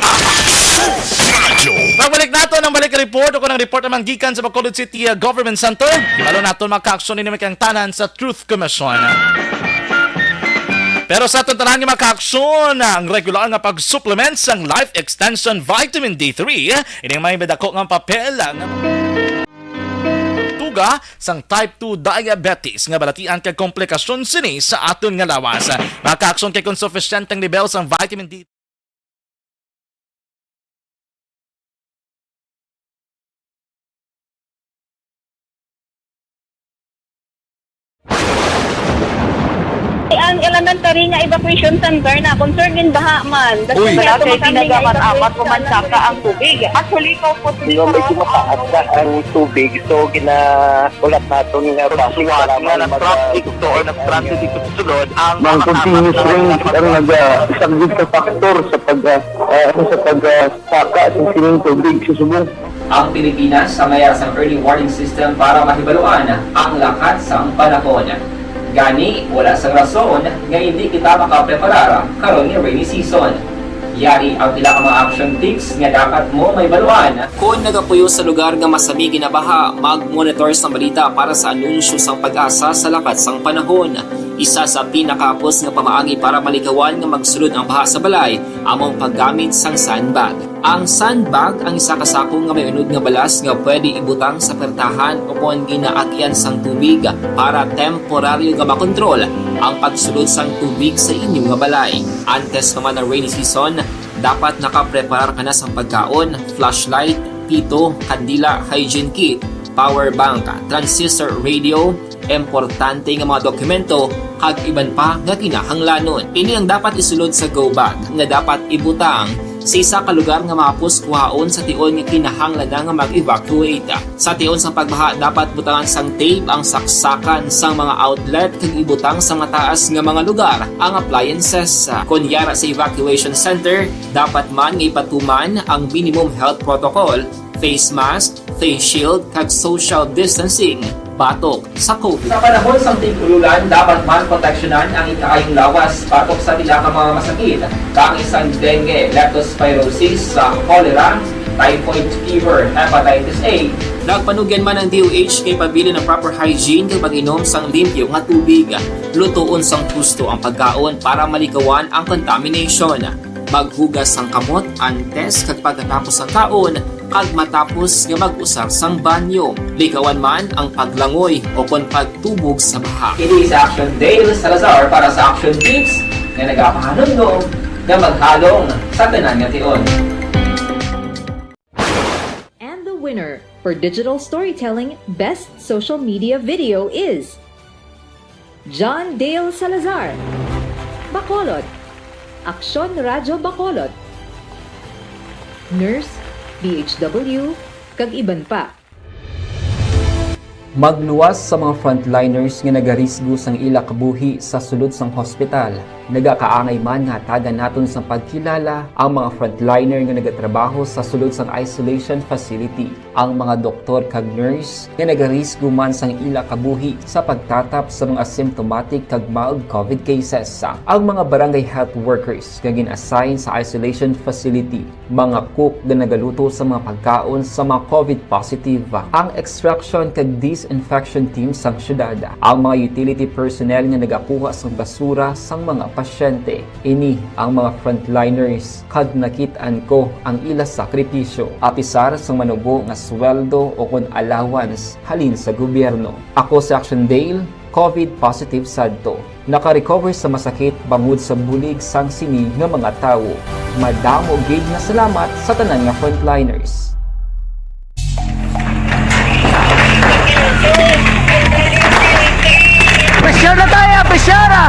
Pagbalik nato ng balik report o ng report naman gikan sa Bacolod City Government Center. Lalo nato magka-aksyon ni naman tanan sa Truth Commission. Pero sa itong tanan nga magka-aksyon ang regular nga pag-supplements ang Life Extension Vitamin D3, ining may medako nga papel nga tuga sang type 2 diabetes nga balatian kay komplikasyon sini sa aton nga lawas. Magka-aksyon kay kung sufficienteng level sang vitamin D3. Ang elementary nga evacuation center na concerned din baha man. Uy. Kaya Kaya pinag-amat-amat kumansaka ang tubig. Actually, ikaw po Medyo mataas na ang tubig, so ginaulat natin nga Suwat nga ng traffic to or nag-transit dito sa sulod ang mga continuous rain ang isang good sa factor sa pagsaka sa sining tubig sa subong. Ang Pilipinas sa mayroon sa early warning system para mahibaluan ang lakas ng panahon. Gani, wala sa rason nga hindi kita makapreparara karon ni rainy season. Yari ang pila ka mga action tips nga dapat mo may baluan. Kung nagapuyo sa lugar nga masabi ginabaha, mag-monitor sa balita para sa anunsyo sang pag-asa sa lakat sang panahon. Isa sa pinakapos nga pamaagi para malikawan nga magsulod ang baha sa balay, among paggamit sang sandbag. Ang sandbag ang isa ka sako nga may unod nga balas nga pwede ibutang sa pertahan upon ginaagyan sang tubig para temporaryo nga makontrol ang pagsulod sang tubig sa inyong nga balay. Antes naman ng rainy season, dapat nakapreparar ka na sa pagkaon, flashlight, pito, kandila, hygiene kit, power bank, transistor radio, importante nga mga dokumento, kag iban pa nga kinahanglanon. Ini ang dapat isulod sa go bag nga dapat ibutang sa isa ka lugar nga mapos kuhaon sa tion nga kinahanglan nga mag-evacuate. Sa tion sa pagbaha, dapat butangan sang tape ang saksakan sang mga outlet kag ibutang sa mataas nga mga lugar ang appliances. Kunyara sa evacuation center, dapat man nga ipatuman ang minimum health protocol, face mask, face shield kag social distancing batok sa COVID. Sa panahon sang tig-ululan, dapat man proteksyonan ang ikaayong lawas batok sa tila ka mga masakit, kang isang dengue, leptospirosis, cholera, typhoid fever, hepatitis A. Nagpanugyan man ang DOH kay pabili ng proper hygiene kay pag-inom sang limpyo nga tubig. Lutuon sang gusto ang pagkaon para malikawan ang contamination. Maghugas sang kamot antes kag pagkatapos ang kaon kag matapos nga mag-usar sang banyo. Likawan man ang paglangoy o kon pagtubog sa baha. Kini sa Action Dale Salazar para sa Action Tips nga nagapahanundong nga maghalong sa tanan nga tion. And the winner for Digital Storytelling Best Social Media Video is John Dale Salazar, Bacolod, Aksyon Radyo Bacolod, Nurse, BHW, kag iban pa. Magluwas sa mga frontliners nga nagarisgo sang ila kabuhi sa sulod sang hospital. Nagakaangay man nga tagan naton sa pagkilala ang mga frontliner nga nagatrabaho sa sulod sang isolation facility. Ang mga doktor kag nurse nga nagarisgo man sang ila kabuhi sa pagtatap sa mga asymptomatic kag mild COVID cases. Ang mga barangay health workers nga gin-assign sa isolation facility, mga cook nga nagaluto sa mga pagkaon sa mga COVID positive, ang extraction kag disinfection team sang syudad, ang mga utility personnel nga nagakuha sang basura sang mga pasyente. Ini ang mga frontliners kad nakitaan ko ang ila sakripisyo apisar sa manubo nga sweldo o kun allowance halin sa gobyerno. Ako si Action Dale, COVID positive sadto. Naka-recover sa masakit bangod sa bulig sang sini nga mga tawo. Madamo gid na salamat sa tanan nga frontliners. Pressure na tayo! Pressure na!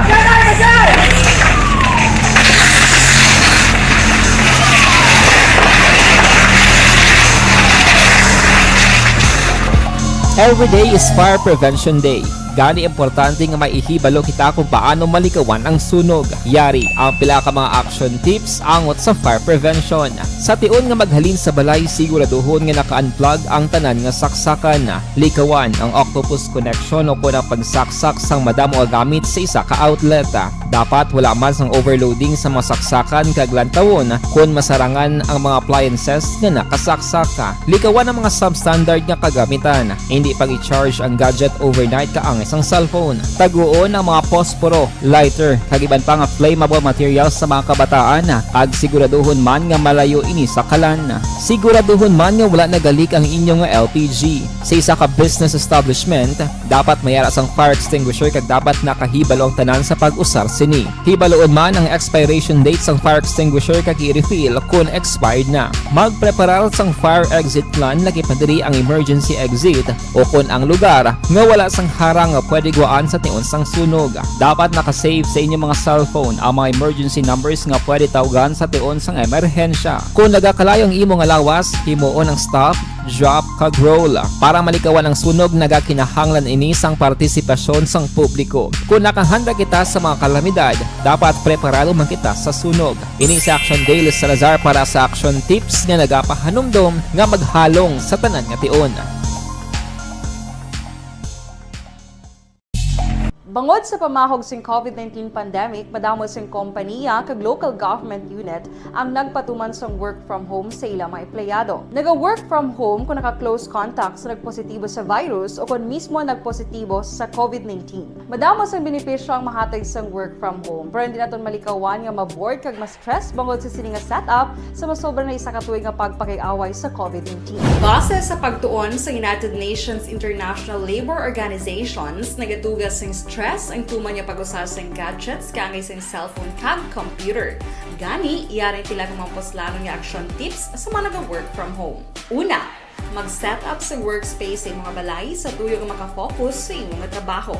Every day is Fire Prevention Day. Gani importante nga maihibalo kita kung paano malikawan ang sunog. Yari ang pila ka mga action tips angot sa fire prevention. Sa tion nga maghalin sa balay, siguraduhon nga naka-unplug ang tanan nga saksakan. Likawan ang octopus connection o kung ang pagsaksak sang madamo gamit sa isa ka outlet. Dapat wala man sang overloading sa mga saksakan kag lantawon kung masarangan ang mga appliances nga nakasaksaka. Likawan ang mga substandard nga kagamitan. Hindi pag i-charge ang gadget overnight kaang isang cellphone. Taguon ang mga posporo, lighter, kag iban pa nga flammable materials sa mga kabataan. Ag siguraduhon man nga malayo ini sa kalan. Siguraduhon man nga wala nagalik ang inyong LPG. Sa isa ka business establishment, dapat mayara sang fire extinguisher kag dapat nakahibalo ang tanan sa pag-usar sini. Hibaloon man ang expiration date sang fire extinguisher kag i-refill kung expired na. Magpreparar sang fire exit plan lagi pa diri ang emergency exit o kung ang lugar nga wala sang harang nga pwede guwaan sa tion sang sunog. Dapat nakasave sa inyong mga cellphone ang mga emergency numbers nga pwede tawagan sa tion sang emerhensya. Kung nagakalayo ang imong alawas, himuon ang stop, drop, kag roll. Para malikawan ang sunog, nagakinahanglan ini sang partisipasyon sang publiko. Kung nakahanda kita sa mga kalamidad, dapat preparado man kita sa sunog. Ini si Action Dale Salazar para sa action tips nga nagapahanumdom nga maghalong sa tanan nga tion. Bangod sa pamahog sing COVID-19 pandemic, madamo sing kompanya kag local government unit ang nagpatuman sang work from home sa ilang mga empleyado. Naga-work from home kung naka-close contact sa nagpositibo sa virus o kung mismo nagpositibo sa COVID-19. Madamo sang benepisyo ang mahatag sang work from home, pero hindi naton malikawan nga ma-bored kag ma-stress bangod sa sini nga setup sa masobra na isa ka tuig nga pagpakiaway sa COVID-19. Base sa pagtuon sa United Nations International Labour Organizations, nagatugas sing stress ang tuman niya pag-usar sa gadgets kangay sa cellphone kag computer. Gani, iyaring tila kung mga poslanong nga action tips sa mga nag-work from home. Una, mag-set up sa workspace sa mga balay sa tuyo nga makafocus sa imong trabaho.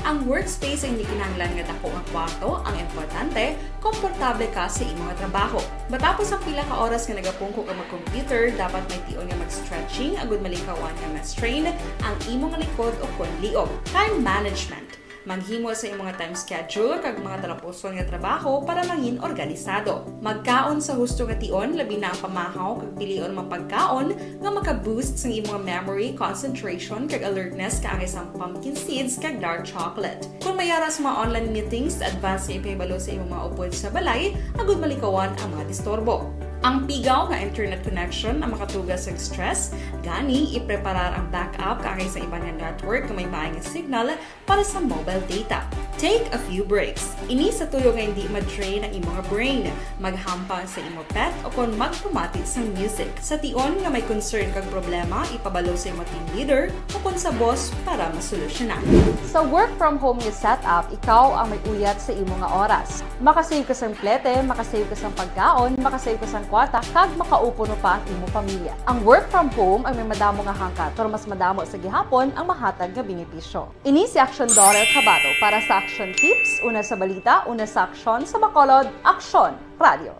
Ang workspace ay hindi kinahanglan nga dako nga kwarto, ang importante, komportable ka sa imong trabaho. Matapos ang pila ka oras nga nagapungko ka mag-computer, dapat may tion nga mag-stretching agud malikawan nga ma-strain ang imong likod o kon liog. Time management. Maghimo sa imong time schedule kag mga talapuson nga trabaho para mangin organisado. Magkaon sa husto nga tion, labi na ang pamahaw kag pilion mga pagkaon nga maka-boost sa imong memory, concentration kag alertness kaangay sang pumpkin seeds kag dark chocolate. Kung mayara sa mga online meetings, advance nga ipahibalo sa imong mga upod sa balay, agud malikawan ang mga disturbo. Ang pigaw nga internet connection ang makatugas sa stress, gani ipreparar ang backup kaangay sa ibang network nga may maayong signal para sa mobile data. Take a few breaks. Ini sa tuyo nga hindi ma-drain ang imong brain. Maghampang sa imong pet o kung magpumati sa music. Sa tion nga may concern kag problema, ipabalo sa imong team leader o kung sa boss para masolusyonan. Sa work from home nga setup, ikaw ang may uyat sa imong nga oras. Makasave ka sa plete, makasave ka sa pagkaon, makasave ka sa kwarta, kag makaupo no pa ang imong pamilya. Ang work from home ay may madamo nga hangkat, pero mas madamo sa gihapon ang mahatag nga benepisyo. Ini si Action Dorel Cabato para sa Action Tips, una sa balita, una sa aksyon, sa Bacolod, Aksyon Radio.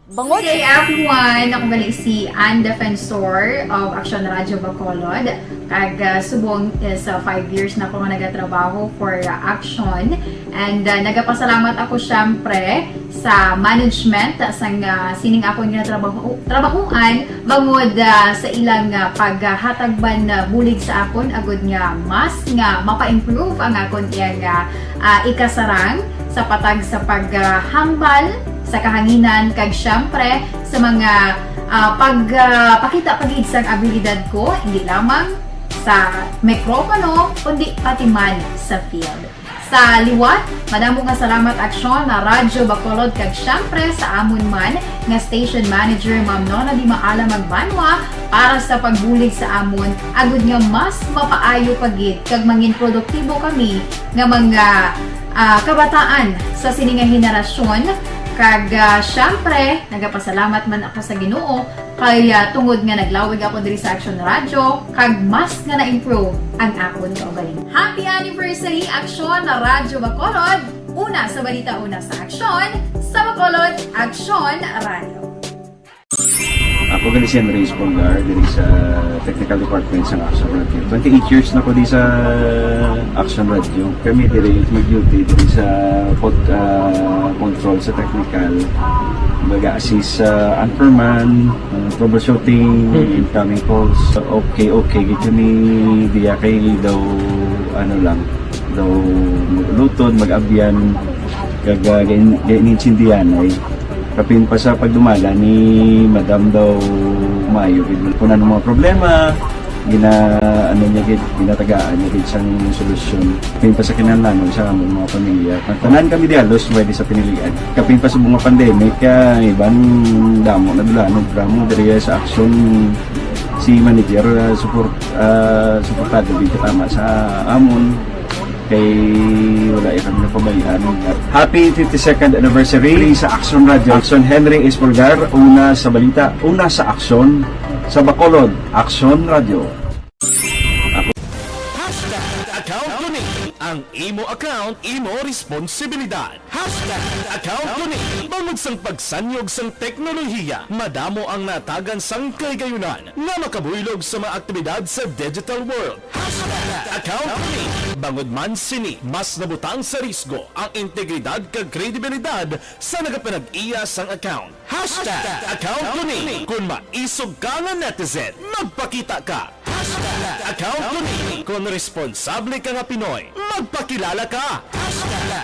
Good day everyone! Ako gali si Ann Defensor of Action Radio Bacolod. Kag subong is 5 years na ako nga nagatrabaho for Action. And nagapasalamat ako syempre sa management sang sining ako nga trabahuan bangod sa ilang paghatagban bulig sa akon agud nga mas nga mapa-improve ang akon iyang ikasarang sa patag sa paghambal sa kahanginan kag syempre sa mga pagpakita pagid sang abilidad ko hindi lamang sa mikropono kundi pati man sa field. Sa liwat, madamo nga salamat aksyon na Radyo Bacolod kag syempre sa amon man nga station manager Ma'am Nona Di Maala Magbanwa para sa pagbulig sa amon agud nga mas mapaayo pagid kag mangin produktibo kami nga mga kabataan sa sininga henerasyon. Kag syempre, nagapasalamat man ako sa Ginoo kay tungod nga naglawig ako diri sa Action Radio kag mas nga na-improve ang akon kaugalingon. Happy anniversary Action na Radyo Bacolod! Una sa balita, una sa Action, sa Bacolod, Action Radio. Ako gali si Andres Polgar diri sa Technical Department sa Action Radio. 28 years na ko di sa Action Radio. Kami diri mag-duty diri sa control sa technical. Mag-assist sa anchorman, troubleshooting, incoming calls. Okay, gito ni diya kay daw daw lutod, mag-abyan, ganinsindihan ay kapin pa sa pagdumala ni Madam daw Mayo kung ano mga problema ginatagaan niya gid sang solusyon kapin pa sa kinahanglan sa among mga pamilya tanan kami dialos pwede sa pinilian kapin pa sa mga pandemic ibang damo na dulanog dramo diri sa action si manager suportado din tama sa amon kay wala kami napabayaan. Happy 52nd anniversary sa Action Radio. Action Henry Espolgar, una sa balita, una sa Action, sa Bacolod, Action Radio. Account ko ni ang imo account, imo responsibilidad. Account ko ni bangod sang pagsanyog sang teknolohiya, madamo ang natagan sang kaygayunan nga makabuylog sa mga aktibidad sa digital world. Account ko ni bangod man sini mas nabutang sa risgo ang integridad kag kredibilidad sa nagapanag-iya sang account. Account ko ni kung maisog ka nga netizen, magpakita ka. Account ko ni kung responsable ka nga Pinoy, magpakilala ka.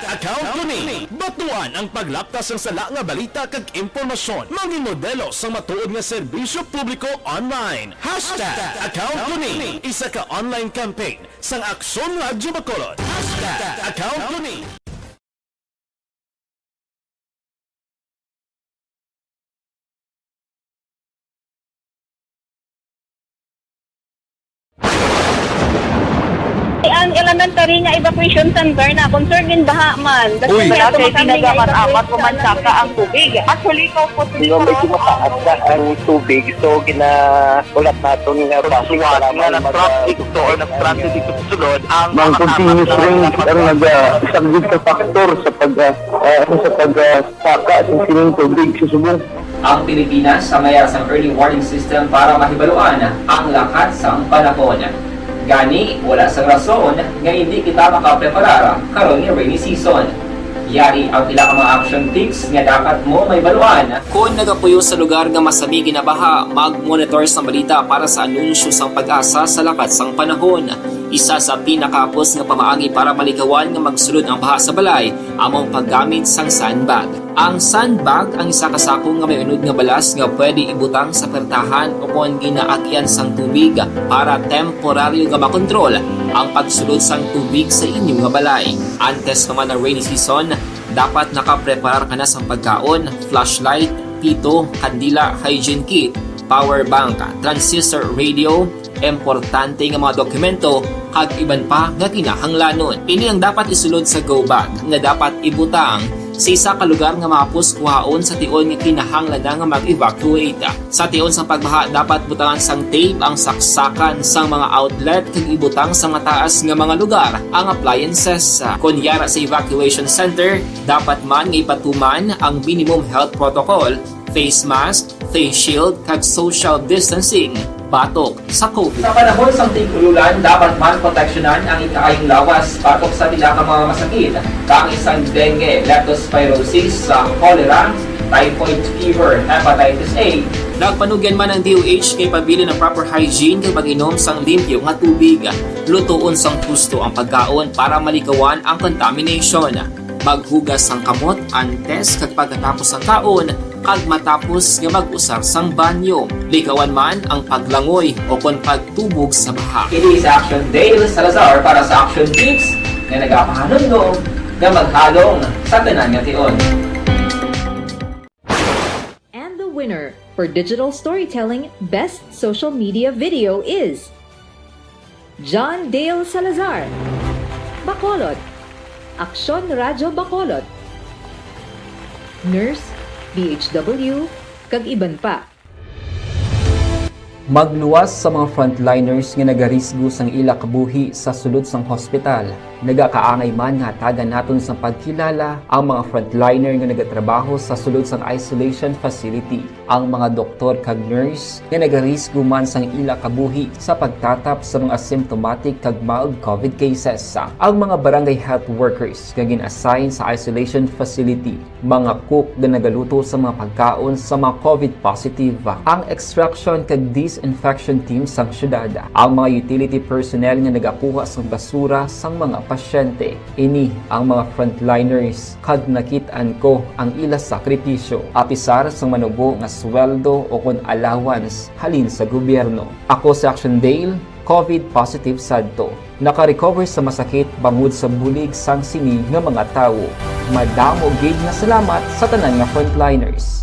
Account ko ni batuan ang paglaptas ng sala nga balita kag impormasyon, maging modelo sa matuod nga serbisyo publiko online. Account ko ni isa ka online campaign sang Aksyon Radyo Bacolod. Account ko ni ang elementary nga evacuation center na concern din baha man. Uy, kasi pinagamat-amat kumansaka ang tubig. Actually, ikaw po Hindi may kumataas na ang tubig. So, ulat natin nga pasuwag nga ng traffic to or nag-transit dito sa sulod ang mga continuous rain ang isang good sa factor sa pagsaka at sining tubig sa subong. Ang Pilipinas sa mayroon sa early warning system para mahibaluan ang lakat sa panahon. Gani, wala sa rason nga hindi kita makapreparar karon ni rainy season. Yari ang pila ka mga action tips nga dapat mo may baluan. Kung nagapuyo sa lugar nga masabi ginabaha, mag-monitor sa balita para sa anunsyo sang pag-asa sa lakat sang panahon. Isa sa pinakapos nga pamaagi para malikawan nga magsulod ang baha sa balay, among paggamit sang sandbag. Ang sandbag ang isa ka sako nga may unod nga balas nga pwede ibutang sa pertahan upon ginaagyan sang tubig para temporaryo nga makontrol ang pagsulod sang tubig sa inyong nga balay. Antes naman ng rainy season, dapat nakapreparar ka na sa pagkaon, flashlight, pito, kandila, hygiene kit, power bank, transistor radio, importante nga mga dokumento kag iban pa nga kinahanglanon. Ini ang dapat isulod sa go bag nga dapat ibutang sa isa ka lugar nga mapus kuhaon sa tion nga kinahanglan nga mag-evacuate. Sa tion sa pagbaha dapat butangan sang tape ang saksakan sang mga outlet kag ibutang sa mataas nga mga lugar ang appliances. Kunyara sa evacuation center, dapat man nga ipatuman ang minimum health protocol, face mask, face shield kag social distancing. Batok sa COVID. Sa panahon sa tigululan, dapat man proteksyonan ang ikaayong lawas batok sa pila ka mga masakit. Kang isang dengue, leptospirosis, cholera, typhoid fever, hepatitis A. Nagpanugyan man ang DOH kay pabili ng proper hygiene kay pag-inom sang limpyo nga tubig. Lutuon sang gusto ang pagkaon para malikawan ang contamination. Maghugas sang kamot antes kag pagkatapos ang kaon kag matapos nga mag-usar sang banyo. Likawan man ang paglangoy o kon pagtubog sa baha. Kini sa Action Dale Salazar para sa Action Tips nga nagapahanundong nga maghalong sa tanan nga tion. And the winner for Digital Storytelling Best Social Media Video is John Dale Salazar, Bacolod, Aksyon Radyo Bacolod, Nurse, BHW, kag iban pa. Magluwas sa mga frontliners nga nagarisgo sang ila kabuhi sa sulod sang hospital. Nagakaangay man nga tagan naton sa pagkilala ang mga frontliner nga nagatrabaho sa sulod sang isolation facility. Ang mga doktor kag nurse nga nagarisgo man sang ila kabuhi sa pagtatap sa mga asymptomatic kag mild COVID cases. Ang mga barangay health workers nga gin-assign sa isolation facility, mga cook nga nagaluto sa mga pagkaon sa mga COVID positive, ang extraction kag disinfection team sang syudad, ang mga utility personnel nga nagakuha sang basura sang mga pasyente. Ini ang mga frontliners kag nakit-an ko ang ila sakripisyo apisar sang manubo nga sweldo o kon allowance halin sa gobyerno. Ako si Action Dale, COVID positive sadto. Naka-recover sa masakit bangod sa bulig sang sini nga mga tawo. Madamo gid na salamat sa tanan nga frontliners.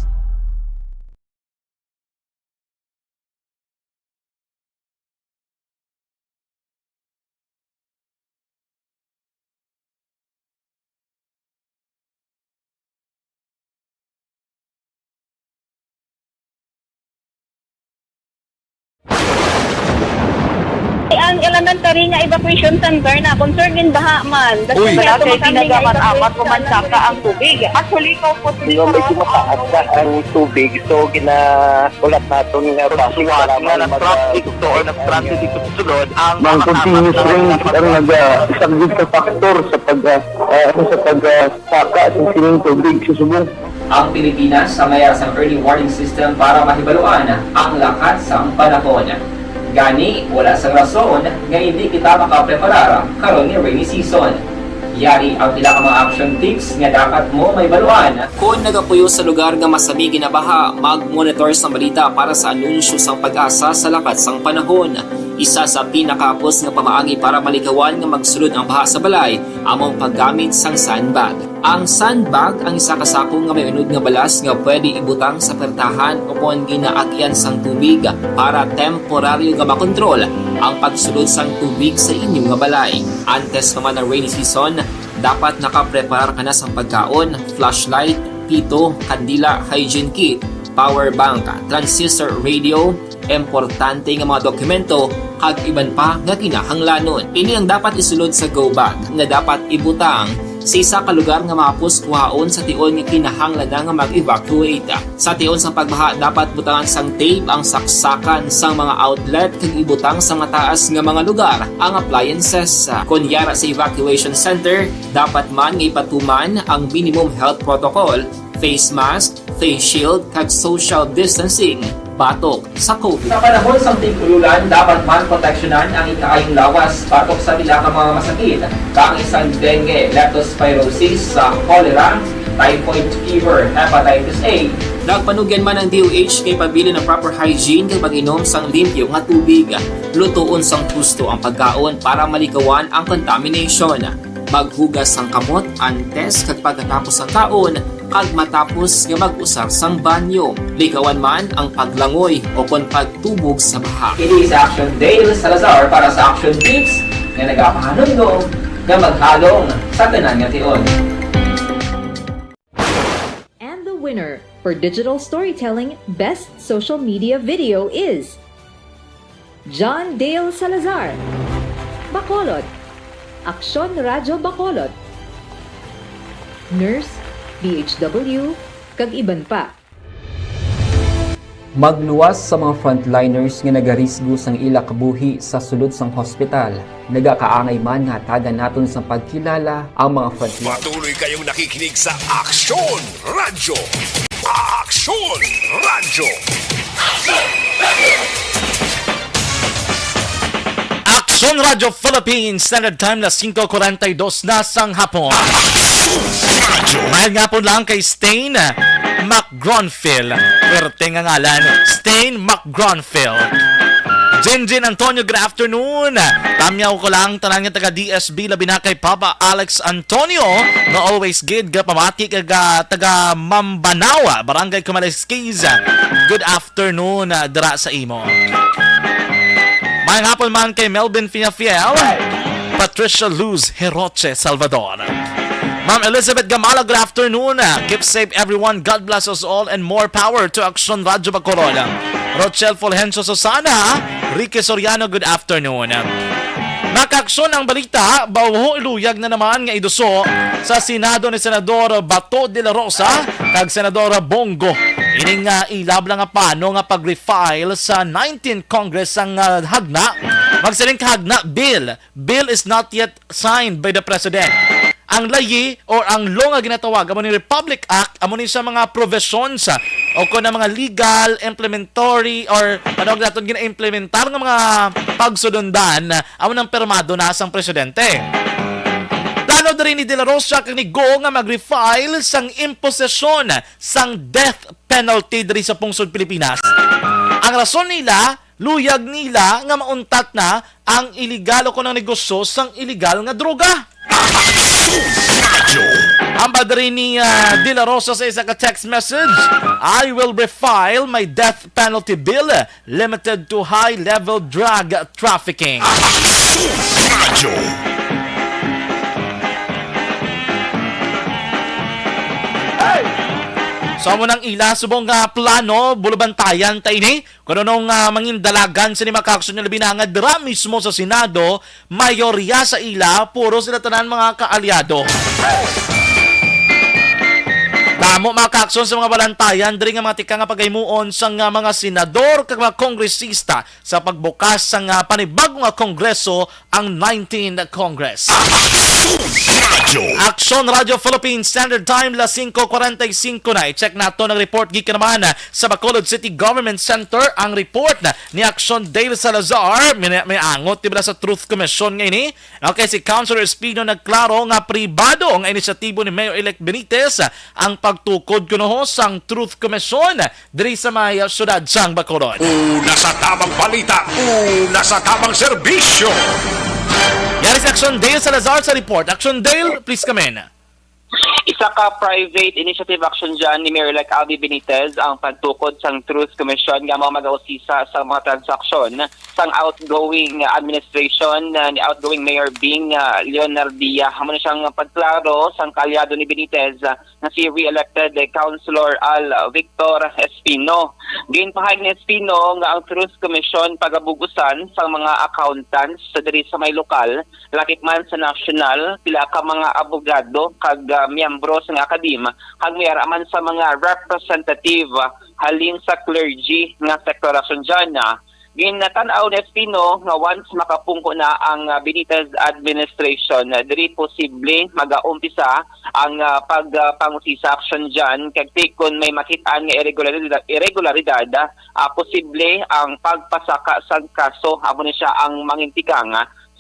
Ang elementary nga evacuation center na concern din baha man. Uy, kaya kaya pinagaman-amat pumansaka ang tubig. Actually, ko po Medyo mataas na ang tubig, so ginaulat natin nga pasuwat nga ng traffic to or nag-traffic dito sa sulod. Ang continuous rain ang nag-isang sa factor sa pagsaka at sining tubig sa subong. Ang Pilipinas sa mayroon sa early warning system para mahibaluan ang lakat sa panahon. Gani, wala sa rason nga hindi kita makapreparara karon ni rainy season. Yari ang pila ka mga action tips nga dapat mo may baluan. Kung nagapuyo sa lugar nga masabi ginabaha, mag-monitor sa balita para sa anunsyo sang pag-asa sa lakat sang panahon. Isa sa pinakapos nga pamaagi para malikawan nga magsulod ang baha sa balay, among paggamit sang sandbag. Ang sandbag ang isa ka sako nga may unod nga balas nga pwede ibutang sa pertahan o kung ginaagyan sang tubig para temporaryo nga makontrol ang pagsulod sang tubig sa inyong nga balay. Antes naman ng rainy season, dapat nakaprepare ka na sa pagkaon, flashlight, pito, kandila, hygiene kit, power bank, transistor radio, importante nga mga dokumento kag iban pa nga kinahanglanon. Ini ang dapat isulod sa go bag nga dapat ibutang sa isa ka lugar nga mapos kuhaon sa tion nga kinahanglan nga mag-evacuate. Sa tion sa pagbaha dapat butangan sang tape ang saksakan sang mga outlet kag ibutang sa mataas nga mga lugar ang appliances. Kunyara sa evacuation center, dapat man nga ipatuman ang minimum health protocol, face mask, face shield kag social distancing batok sa COVID. Sa panahon sa tig-ululan, dapat man proteksyonan ang ikaayong lawas batok sa bilang mga masakit, kang isang dengue, leptospirosis, cholera, typhoid fever, hepatitis A. Nagpanugyan man ang DOH kay pabili ng proper hygiene kay pag-inom sang limpyo nga tubig. Lutuon sang gusto ang pagkaon para malikawan ang contamination. Maghugas sang kamot antes kag pagkatapos ang kaon kag matapos nga mag-usar sang banyo. Likawan man ang paglangoy o kon pagtubog sa baha. Kini sa Action Dale Salazar para sa Action Tips nga nagapahanundong nga maghalong sa tanan nga tion. And the winner for Digital Storytelling Best Social Media Video is John Dale Salazar, Bacolod, Aksyon Radyo Bacolod, Nurse, BHW, kag iban pa. Magluwas sa mga frontliners nga nagarisgo sang ila kabuhi sa sulod sang hospital. Nagakaangay man nga tagan naton sa pagkilala ang mga frontliners. Patuloy kayong nakikinig sa Aksyon Radyo. Aksyon Radyo. Aksyon Radio Philippines, Standard Time na 5:42 na sang hapon. Mahal nga po lang kay Stain McGronfield. Pwerte nga ngalan, Stain McGronfield. Jinjin Antonio, good afternoon. Tamyaw ko lang, tanang niya taga DSB, labi na kay Papa Alex Antonio, na always good, pamati taga Mambanawa, Barangay Camalisquiz. Good afternoon, dira sa imo. Mayang hapon man kay Melvin Finafiel, Patricia Luz Heroche Salvador. Ma'am Elizabeth Gamala, good afternoon. Keep safe everyone. God bless us all and more power to Action Radyo Bacolod. Rochelle Fulgencio Susana, Ricky Soriano, good afternoon. Nakaaksyon ang balita, bawho iluyag na naman nga iduso sa Senado ni Senador Bato de la Rosa kag Senador Bongo. Ining ilab lang nga paano nga pag-refile sa 19th Congress ang hagna. Magsiling hagna bill. Bill is not yet signed by the President. Ang layi or ang law nga ginatawag amo ni Republic Act amo ni sa mga provisions o kun mga legal implementary or ano naton gina-implementar nga mga pagsudundan amo nang permado na sang presidente. Plano na rin ni De La Rosa kang ni Go nga mag-refile sang imposisyon sang death penalty diri sa pungsod Pilipinas. Ang rason nila, luyag nila nga mauntat na ang illegal o kunang negosyo sang illegal nga droga. Ang badari ni De La Rosa sa isa ka text message, I will refile my death penalty bill limited to high-level drug trafficking. So mo nang ila subong nga plano bulubantayan tay ni kuno nung mangindalagan sa ni makakson nga labi na nga dira mismo sa Senado, mayorya sa ila puro sila tanan mga kaalyado. Damo makakson sa mga balantayan diri nga mga tika nga pagaymuon sa mga senador kag mga kongresista sa pagbukas sa panibagong nga kongreso ang 19th Congress. Action Radio Philippines Standard Time la 5:45 na. I-check nato ng report gikan naman sa Bacolod City Government Center ang report ni Action Dale Salazar. May angot tibla sa Truth Commission ngayon. Okay, si Councilor Espino nagklaro nga pribado ang inisyatibo ni Mayor-elect Benitez ang pagtukod kuno sang Truth Commission diri sa may syudad sang Bacolod. Una sa tamang balita, una sa tamang serbisyo. Yan si Action Dale Salazar sa report. Action Dale, please come in. Isa ka private initiative action dyan ni Mayor-elect Albi Benitez ang pagtukod sang Truth Commission nga mga mag-ausisa sa mga transaksyon sang outgoing administration ni outgoing Mayor Bing Leonardia. Amo na siyang pagklaro sang kalyado ni Benitez na si re-elected Councilor Al Victor Espino. Ginpahayag ni Espino nga ang Truth Commission pagabugusan sa mga accountants sa diri sa may lokal, lakip man sa national, pila ka mga abogado kag miyembro sa akadema, hag mayara man sa mga representative halin sa clergy nga deklarasyon dyan. Ginatanaw ni Espino nga once makapungko na ang Benitez administration, diri posible mag-aumpisa ang pagpangusisa action dyan kag tikon may makitaan nga irregularidad, posible ang pagpasaka sa kaso amo ni siya ang mangintikang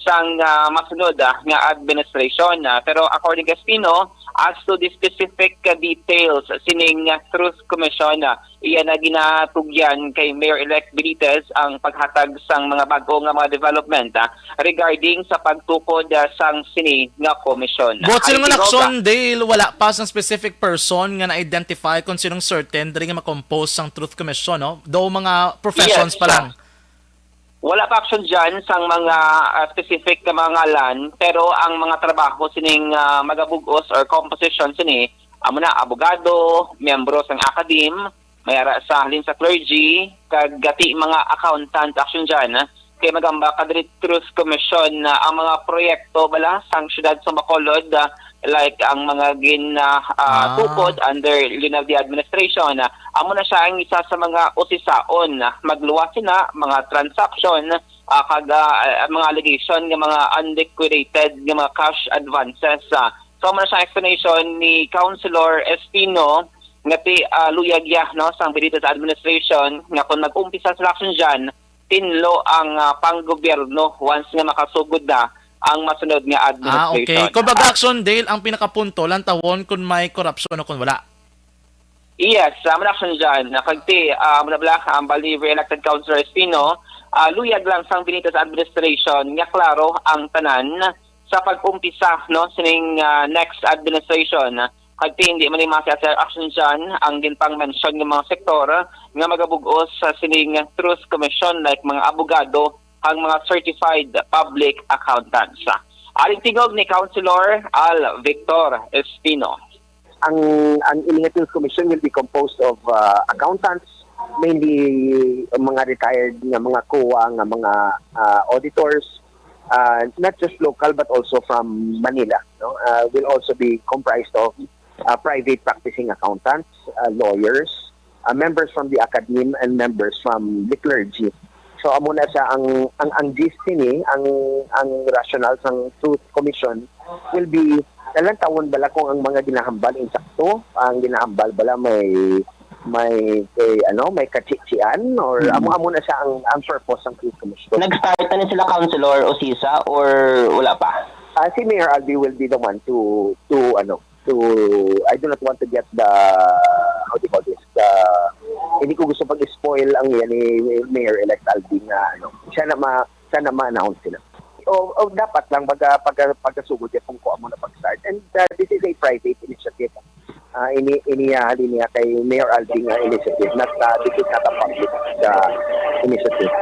sang masunod nga administration. Pero according kay Espino, as to the specific details sining Truth Commission, iyan na ginatugyan kay Mayor-elect Benitez ang paghatag sang mga bago nga mga development regarding sa pagtukod sang sini nga komisyon. But sila nga Action Dale, wala pa sang specific person nga na-identify kung sinong certain diri nga makompose sang Truth Commission, no? Though mga professions pa lang. Wala pa action dyan sa mga specific na mga ngalan, pero ang mga trabaho sining magabugos or composition sini, amo na abogado, miyembro sang academe, mayara sa halin sa clergy, kagati mga accountant action dyan, kay magamba kadri Truth Commission ang mga proyekto bala sang syudad sa Bacolod, like ang mga tukod under Leonardia administration, amo na siya ang isa sa mga usisaon magluwas na mga transaction kag mga allegation ng mga unliquidated ng mga cash advances. So amo na siya explanation ni Councilor Espino ngati luyagya no sang Benitez administration nga kung nag-umpisa sa action dyan, tinlo ang panggobyerno once nga makasugod na ang masunod nga administration. Okay. Kung Action Dale, ang pinakapunto, lantawon kung may corruption o kung wala. Yes, action dyan. Nakagti, ang bali re-elected Councilor Espino, luyag lang sang Benitez administration nga klaro ang tanan sa pag-umpisa no sining next administration. Kagti hindi man yung mga action dyan ang ginpang mention ng mga sektor nga magabugos sa sining Truth Commission like mga abogado ang mga certified public accountants. Aling tingog ni Councilor Al Victor Espino. Ang Ilinga Truth Commission will be composed of accountants, mainly mga retired nga mga COA nga mga auditors, not just local but also from Manila. No? Will also be comprised of private practicing accountants, lawyers, members from the academe, and members from the clergy. So amo na siya ang gist ni ang rationale sang Truth Commission will be dalang taon bala kung ang mga ginahambal insakto, ang ginahambal bala may kachichian or amo na siya ang purpose ng Truth Commission. Nag-start na sila Councilor o CISA or wala pa? Si Mayor Albi will be the one to I do not want to get the how do you call this, hindi ko gusto pag-spoil ang yan ni Mayor-elect Albi na siya na ma-announce sila. O dapat lang pagkasugod kung kuha mo na pag-start. And this is a private initiative. Inihali niya kay Mayor Albi nga initiative, not this is not a public initiative.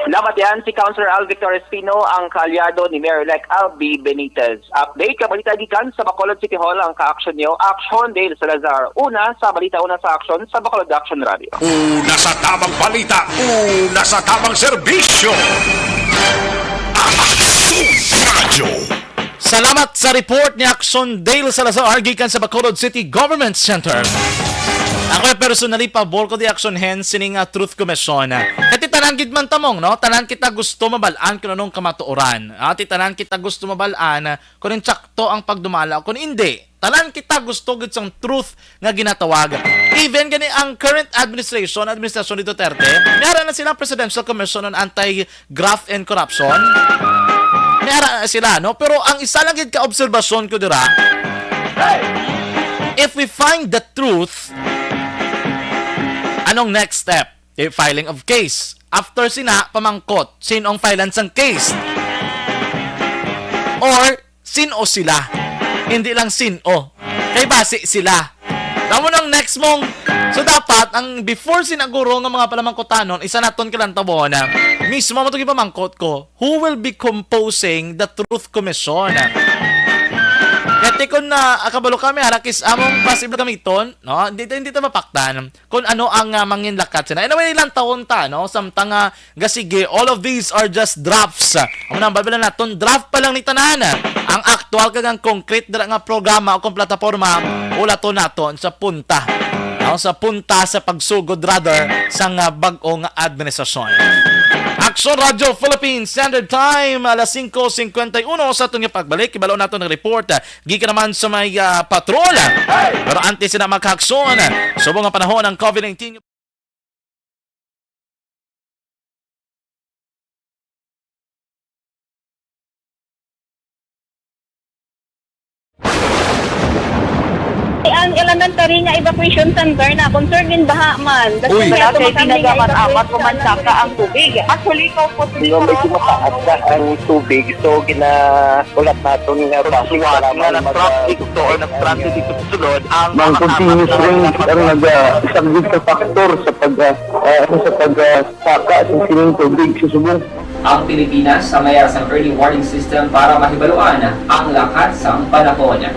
Salamat yan si Councilor Al Victor Espino, ang kaalyado ni Mayor-elect Albi Benitez. Update ka balita gikan sa Bacolod City Hall ang ka-action niyo, Action Dale Salazar. Una sa action sa Bacolod Action Radio. Una sa tamang balita, una sa tamang serbisyo. Action Radio. Salamat sa report ni Action Dale Salazar gikan sa Bacolod City Government Center. Ako personally pabor ko di action hands sining Truth Commission. Kati tanan gid man tamong no, tanan kita gusto mabalaan kung anong kamatuoran. Ati tanan kita gusto mabalaan kung insakto ang pagdumala kung hindi. Tanan kita gusto gid sang truth nga ginatawag. Even gani ang current administration ni Duterte, meron na silang Presidential Commission on Anti-Graft and Corruption. Meron na sila no, pero ang isa lang gid ka obserbasyon ko dira. If we find the truth, anong next step? Filing of case. After sina, pamangkot, sinong filan sang case? Or, sino sila? Hindi lang sino. Kay base sila. Tamo nang next mong. So dapat, ang before sinaguro ng mga palamangkotanon, isa naton kilang tabo na, mismo mo itong ipamangkot ko, who will be composing the Truth Commission? Kati kung akabalo kami, harakis among possible kamiton, no? Hindi ta mapaktan kung ano ang manginlakat sila. Anyway, ilang taon ta, no? Samtang gasige, all of these are just drafts. Ang nambabila naton, draft pa lang ni tanan. Ang actual kagang concrete dira nga programa o kung plataforma, ula to naton sa punta. No? Sa punta sa pagsugod rather sa bag-ong administrasyon. Action Radio Philippines Standard Time, alas 5:51 sa itong pagbalik. Ibalaw natin ng report. Gikan naman sa may patrol. Pero antes sila magka-aksyon, subong ang panahon ng COVID-19. Ang elementary nga evacuation center na concern din baha man. Uy, kay ginagamat-amat pumansaka ang tubig. Actually, ko po siguro may kumataas na ang tubig. So, ginaulat natin nga traffic para mag-traffic to or nag-traffic dito sa sulod. Ang continuous range ang nag-isang sa factor sa pagsaka sa sining tubig sa subong. Ang Pilipinas sa mayroon ng early warning system para mahibaluan ang lakas ng panahon.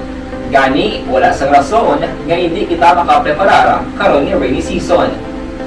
Gani, wala sang rason nga hindi kita makapreparara karon ni rainy season.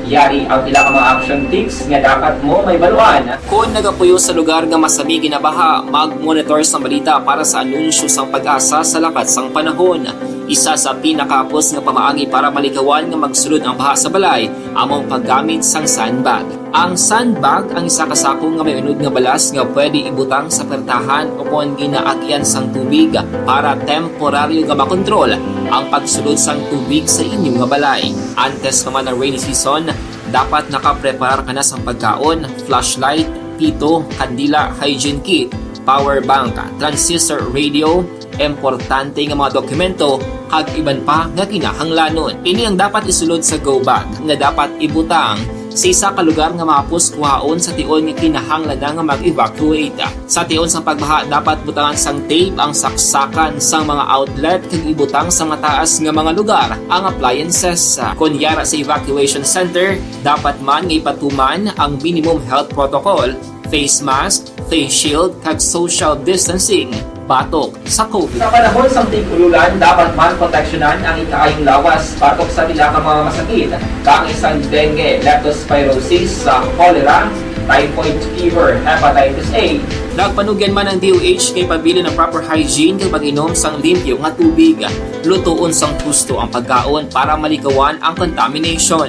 Yari ang pila ka mga action tips nga dapat mo may baluan. Kung nagapuyo sa lugar nga masabi ginabaha, mag-monitor sa balita para sa anunsyo sang pag-asa sa lakat sang panahon. Isa sa pinakapos nga pamaagi para malikawan nga magsulod ang baha sa balay, among paggamit sang sandbag. Ang sandbag ang isa ka sako nga may unod nga balas nga pwede ibutang sa pertahan upon ginaagyan sang tubig para temporaryo nga makontrol ang pagsulod sang tubig sa inyong nga balay. Antes naman ng rainy season, dapat nakapreparar ka na sang pagkaon, flashlight, pito, kandila, hygiene kit, power bank, transistor radio, importante nga mga dokumento kag iban pa nga kinahanglanon. Ini ang dapat isulod sa go bag nga dapat ibutang sa isa ka lugar nga mapus kuhaon sa tion nga kinahanglan nga mag-evacuate. Sa tion sang pagbaha dapat butangan sang tape ang saksakan sang mga outlet kag ibutang sa mataas nga mga lugar ang appliances. Kunyara sa evacuation center, dapat man nga ipatuman ang minimum health protocol, face mask, face shield kag social distancing batok sa COVID. Sa panahon sa tig-ululan, dapat man proteksyonan ang ikaayong lawas batok sa pila ka mga masakit, kang isang dengue, leptospirosis, cholera, typhoid fever, hepatitis A. Nagpanugyan man ang DOH kay pabili ng proper hygiene kay pag-inom sang limpyo nga tubig. Lutuon sang husto ang pagkaon para malikawan ang contamination.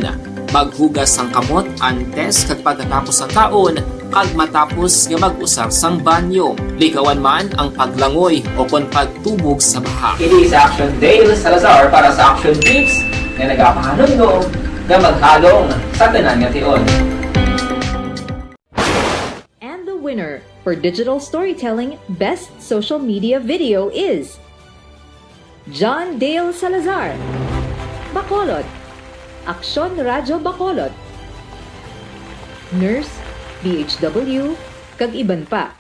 Maghugas sang kamot antes kag pagkatapos ang kaon kag matapos nga mag-usar sang banyo. Likawan man ang paglangoy o kon pagtubog sa baha. Kini sa Action Dale Salazar para sa Action Tips nga nagapahanunggo nga maghalong sa tanan nga tion. And the winner for Digital Storytelling Best Social Media Video is John Dale Salazar, Bacolod, Aksyon Radyo Bacolod, Nurse, BHW, kag iban pa.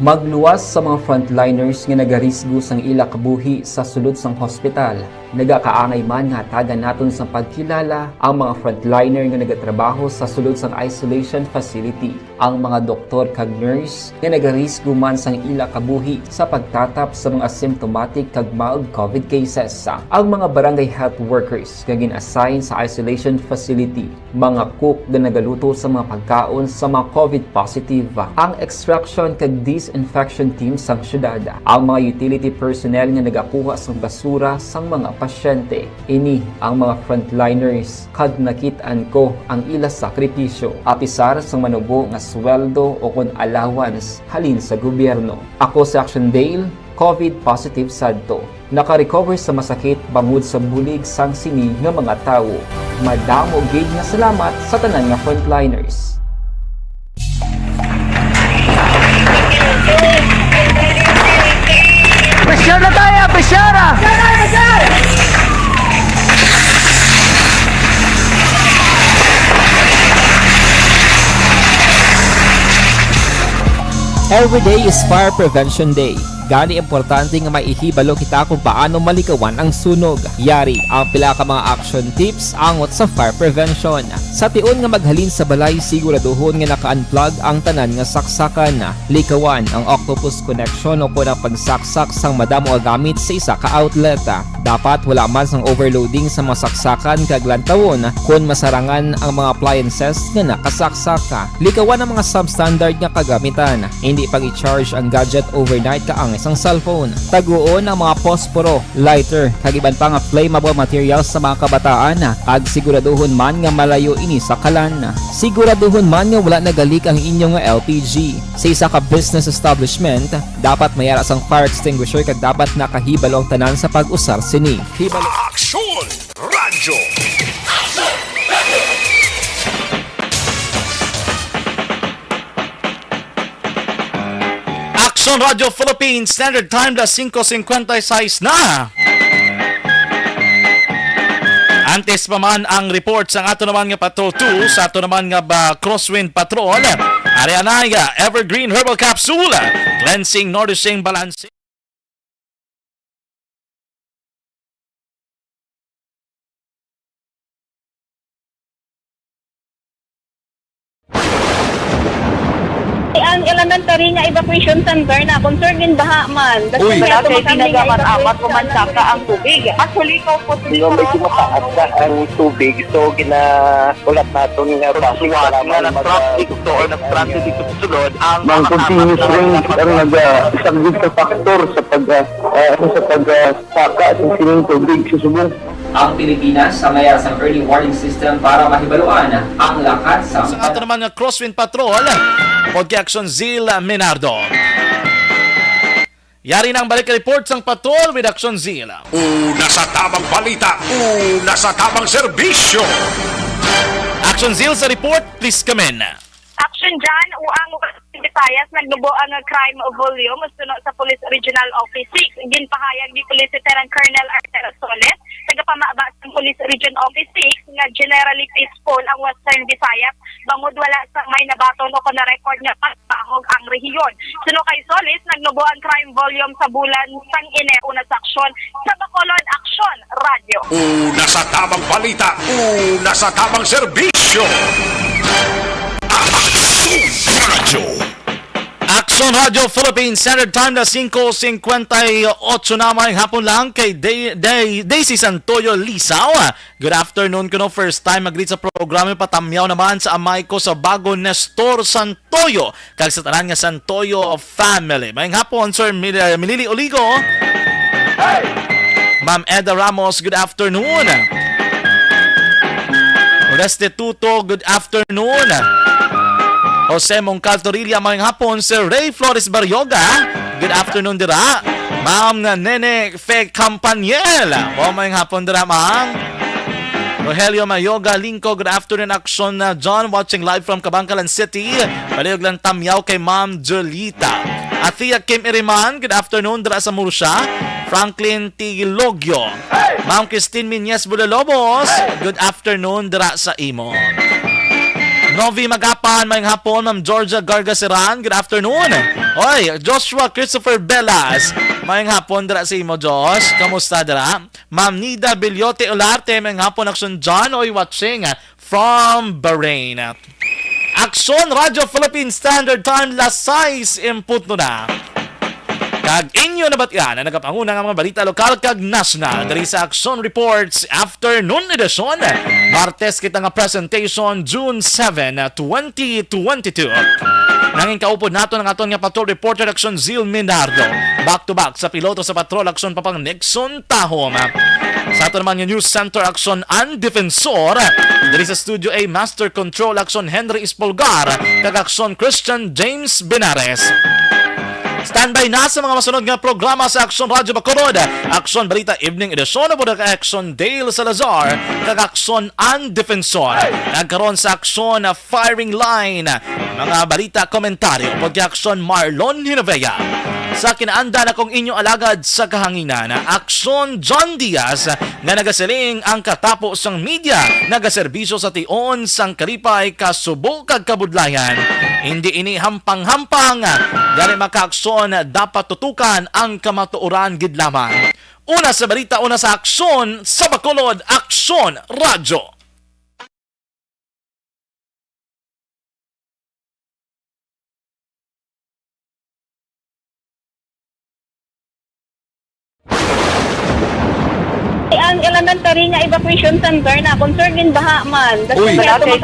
Magluwas sa mga frontliners nga nagarisgo sang ila kabuhi sa sulod sang hospital. Nagakaangay man nga tagan naton sa pagkilala ang mga frontliner nga nagatrabaho sa sulod sang isolation facility. Ang mga doktor kag nurse nga nagarisgo man sang ila kabuhi sa pagtatap sa mga asymptomatic kag mild COVID cases. Ang mga barangay health workers nga gin-assign sa isolation facility, mga cook nga nagaluto sa mga pagkaon sa mga COVID positive, ang extraction kag disinfection team sang syudad, ang mga utility personnel nga nagakuha sang basura sang mga pasyente. Ini ang mga frontliners kag nakit-an ko ang ila sakripisyo apisar sang manubo nga sweldo o kon allowance halin sa gobyerno. Ako sa Action Dale, COVID positive sadto. Naka-recover sa masakit bangod sa bulig sang sini nga mga tawo. Madamo gid nga salamat sa tanan nga frontliners. Pressure na tayo! Pressure! Every day is Fire Prevention Day. Gani importante nga maihibalo kita kung paano malikawan ang sunog. Yari ang pila ka mga action tips angot sa fire prevention. Sa tion nga maghalin sa balay, siguraduhon nga naka-unplug ang tanan nga saksakan. Likawan ang octopus connection o kung ang pagsaksak sang madamo nga gamit sa isa ka outlet. Dapat wala man sang overloading sa mga saksakan kag lantawon kung masarangan ang mga appliances nga nakasaksaka. Likawan ang mga substandard nga kagamitan. Hindi pag i-charge ang gadget overnight kaang isang cellphone. Taguon ang mga posporo, lighter, kag iban pa nga flammable materials sa mga kabataan. Ag siguraduhon man nga malayo ini sa kalan. Siguraduhon man nga wala nagalik ang inyong LPG. Sa isa ka business establishment, dapat mayara sang fire extinguisher kag dapat nakahibalo ang tanan sa pag-usar sini. Hibalo. Aksyon Radyo! Action Radio Philippines Standard Time na 5:56 na. Antes pa man ang report sa ato naman nga Patrol 2 sa ato naman nga Crosswind Patrol. Ariana Evergreen Herbal Capsule, cleansing, nourishing, balancing. Ang elementary nga evacuation center na concern din baha man. Uy, Dati pinagamat-amat kumansaka ang tubig. Actually, ko po medyo mataas na ang tubig. So, ginaulat natin nga basic na traffic to or nag-traffic dito sa sulod. Ang continuous rain ang isang good factor sa pagsaka at sining tubig sa subong. Ang Pilipinas sa mayroon sa early warning system para mahibaluan ang lakat sa ato naman nga Crosswind Patrol, Action Zil Minardo. Yari nang balik report sang Patrol with Action Zil. Una sa tamang balita, una sa tamang serbisyo. Action Zil sa report, please come in. Action dyan, uang Visayas nagnuboan nga crime volume sunod sa Police Regional Office 6. Ginpahayag ni Police Lieutenant Colonel Artero Soles, tagapamaba sa Police Region Office 6 nga generally peaceful ang Western Visayas bangod wala sa may nabaton o na record nga pagpahog ang rehiyon. Suno kay Soles nagnuboan crime volume sa bulan sang ine una sa aksyon sa Bacolod Action Radio. Una sa tamang balita, una sa tamang serbisyo. Action Radio. Action Radio Philippines Standard Time na 5:58 na may hapon lang kay Daisy Santoyo Lisaw. Good afternoon kuno, first time mag-read sa programa, patamyaw naman sa amay ko sa bago Nestor Santoyo kag sa tanan nga Santoyo family. May hapon Sir Milili Oligo. Ma'am Eda Ramos, good afternoon. Restituto, good afternoon. Jose Mongcal Torilla, mayang hapon. Sir Ray Flores Baryoga, good afternoon dira. Ma'am Nene Fe Campaniel, mayang hapon dira, ma'am. Rogelio Mayoga Lingko, good afternoon. Action John, watching live from Cabancalan City. Palihog lang tamyaw kay Ma'am Jolita. Athea Kim Iriman, good afternoon dira sa Murcia. Franklin Tigilogyo. Ma'am Christine Minyes Bulalobos, good afternoon dira sa imo. Novi Magapan, mayang hapon. Ma'am Georgia Gargasiran, good afternoon. Oy, Joshua Christopher Belas, mayang hapon dira sa imo, Josh. Kamusta dira? Ma'am Nida Bilyote Olarte, mayang hapon. Action John, oy, watching from Bahrain. Action Radio Philippines Standard Time, las 6 input na. Kag inyo na batyan na nagapanguna nga mga balita lokal kag national diri sa Action Reports Afternoon Edition. Martes kita nga presentation June 7, 2022. Nanging kaupod nato ng aton nga patrol reporter Action Zil Minardo. Back to back sa piloto sa patrol Action Papang Nixon Tahom. Sa ato naman yung News Center Action and Defensor. Diri sa Studio A Master Control Action Henry Espolgar kag Action Christian James Benares. Standby na sa mga masunod nga programa sa Action Radio Bacolod. Action Balita Evening Edition na ka Action Dale Salazar kag Action and Defensor. Nagkaroon sa Action Firing Line mga balita komentaryo pag Action Marlon Hinovea. Sa kinaanda na kong inyo alagad sa kahanginan na Action John Diaz nga nagasiling ang katapos sang media nagaserbisyo sa tion sang kalipay kasubo kag kabudlayan. Hindi ini hampang-hampang gani maka-aksyon dapat tutukan ang kamatuoran gid lamang. Una sa balita, una sa Aksyon sa Bacolod Action Radio. Ang elementary nga evacuation center na concern din baha man. Uy. Kasi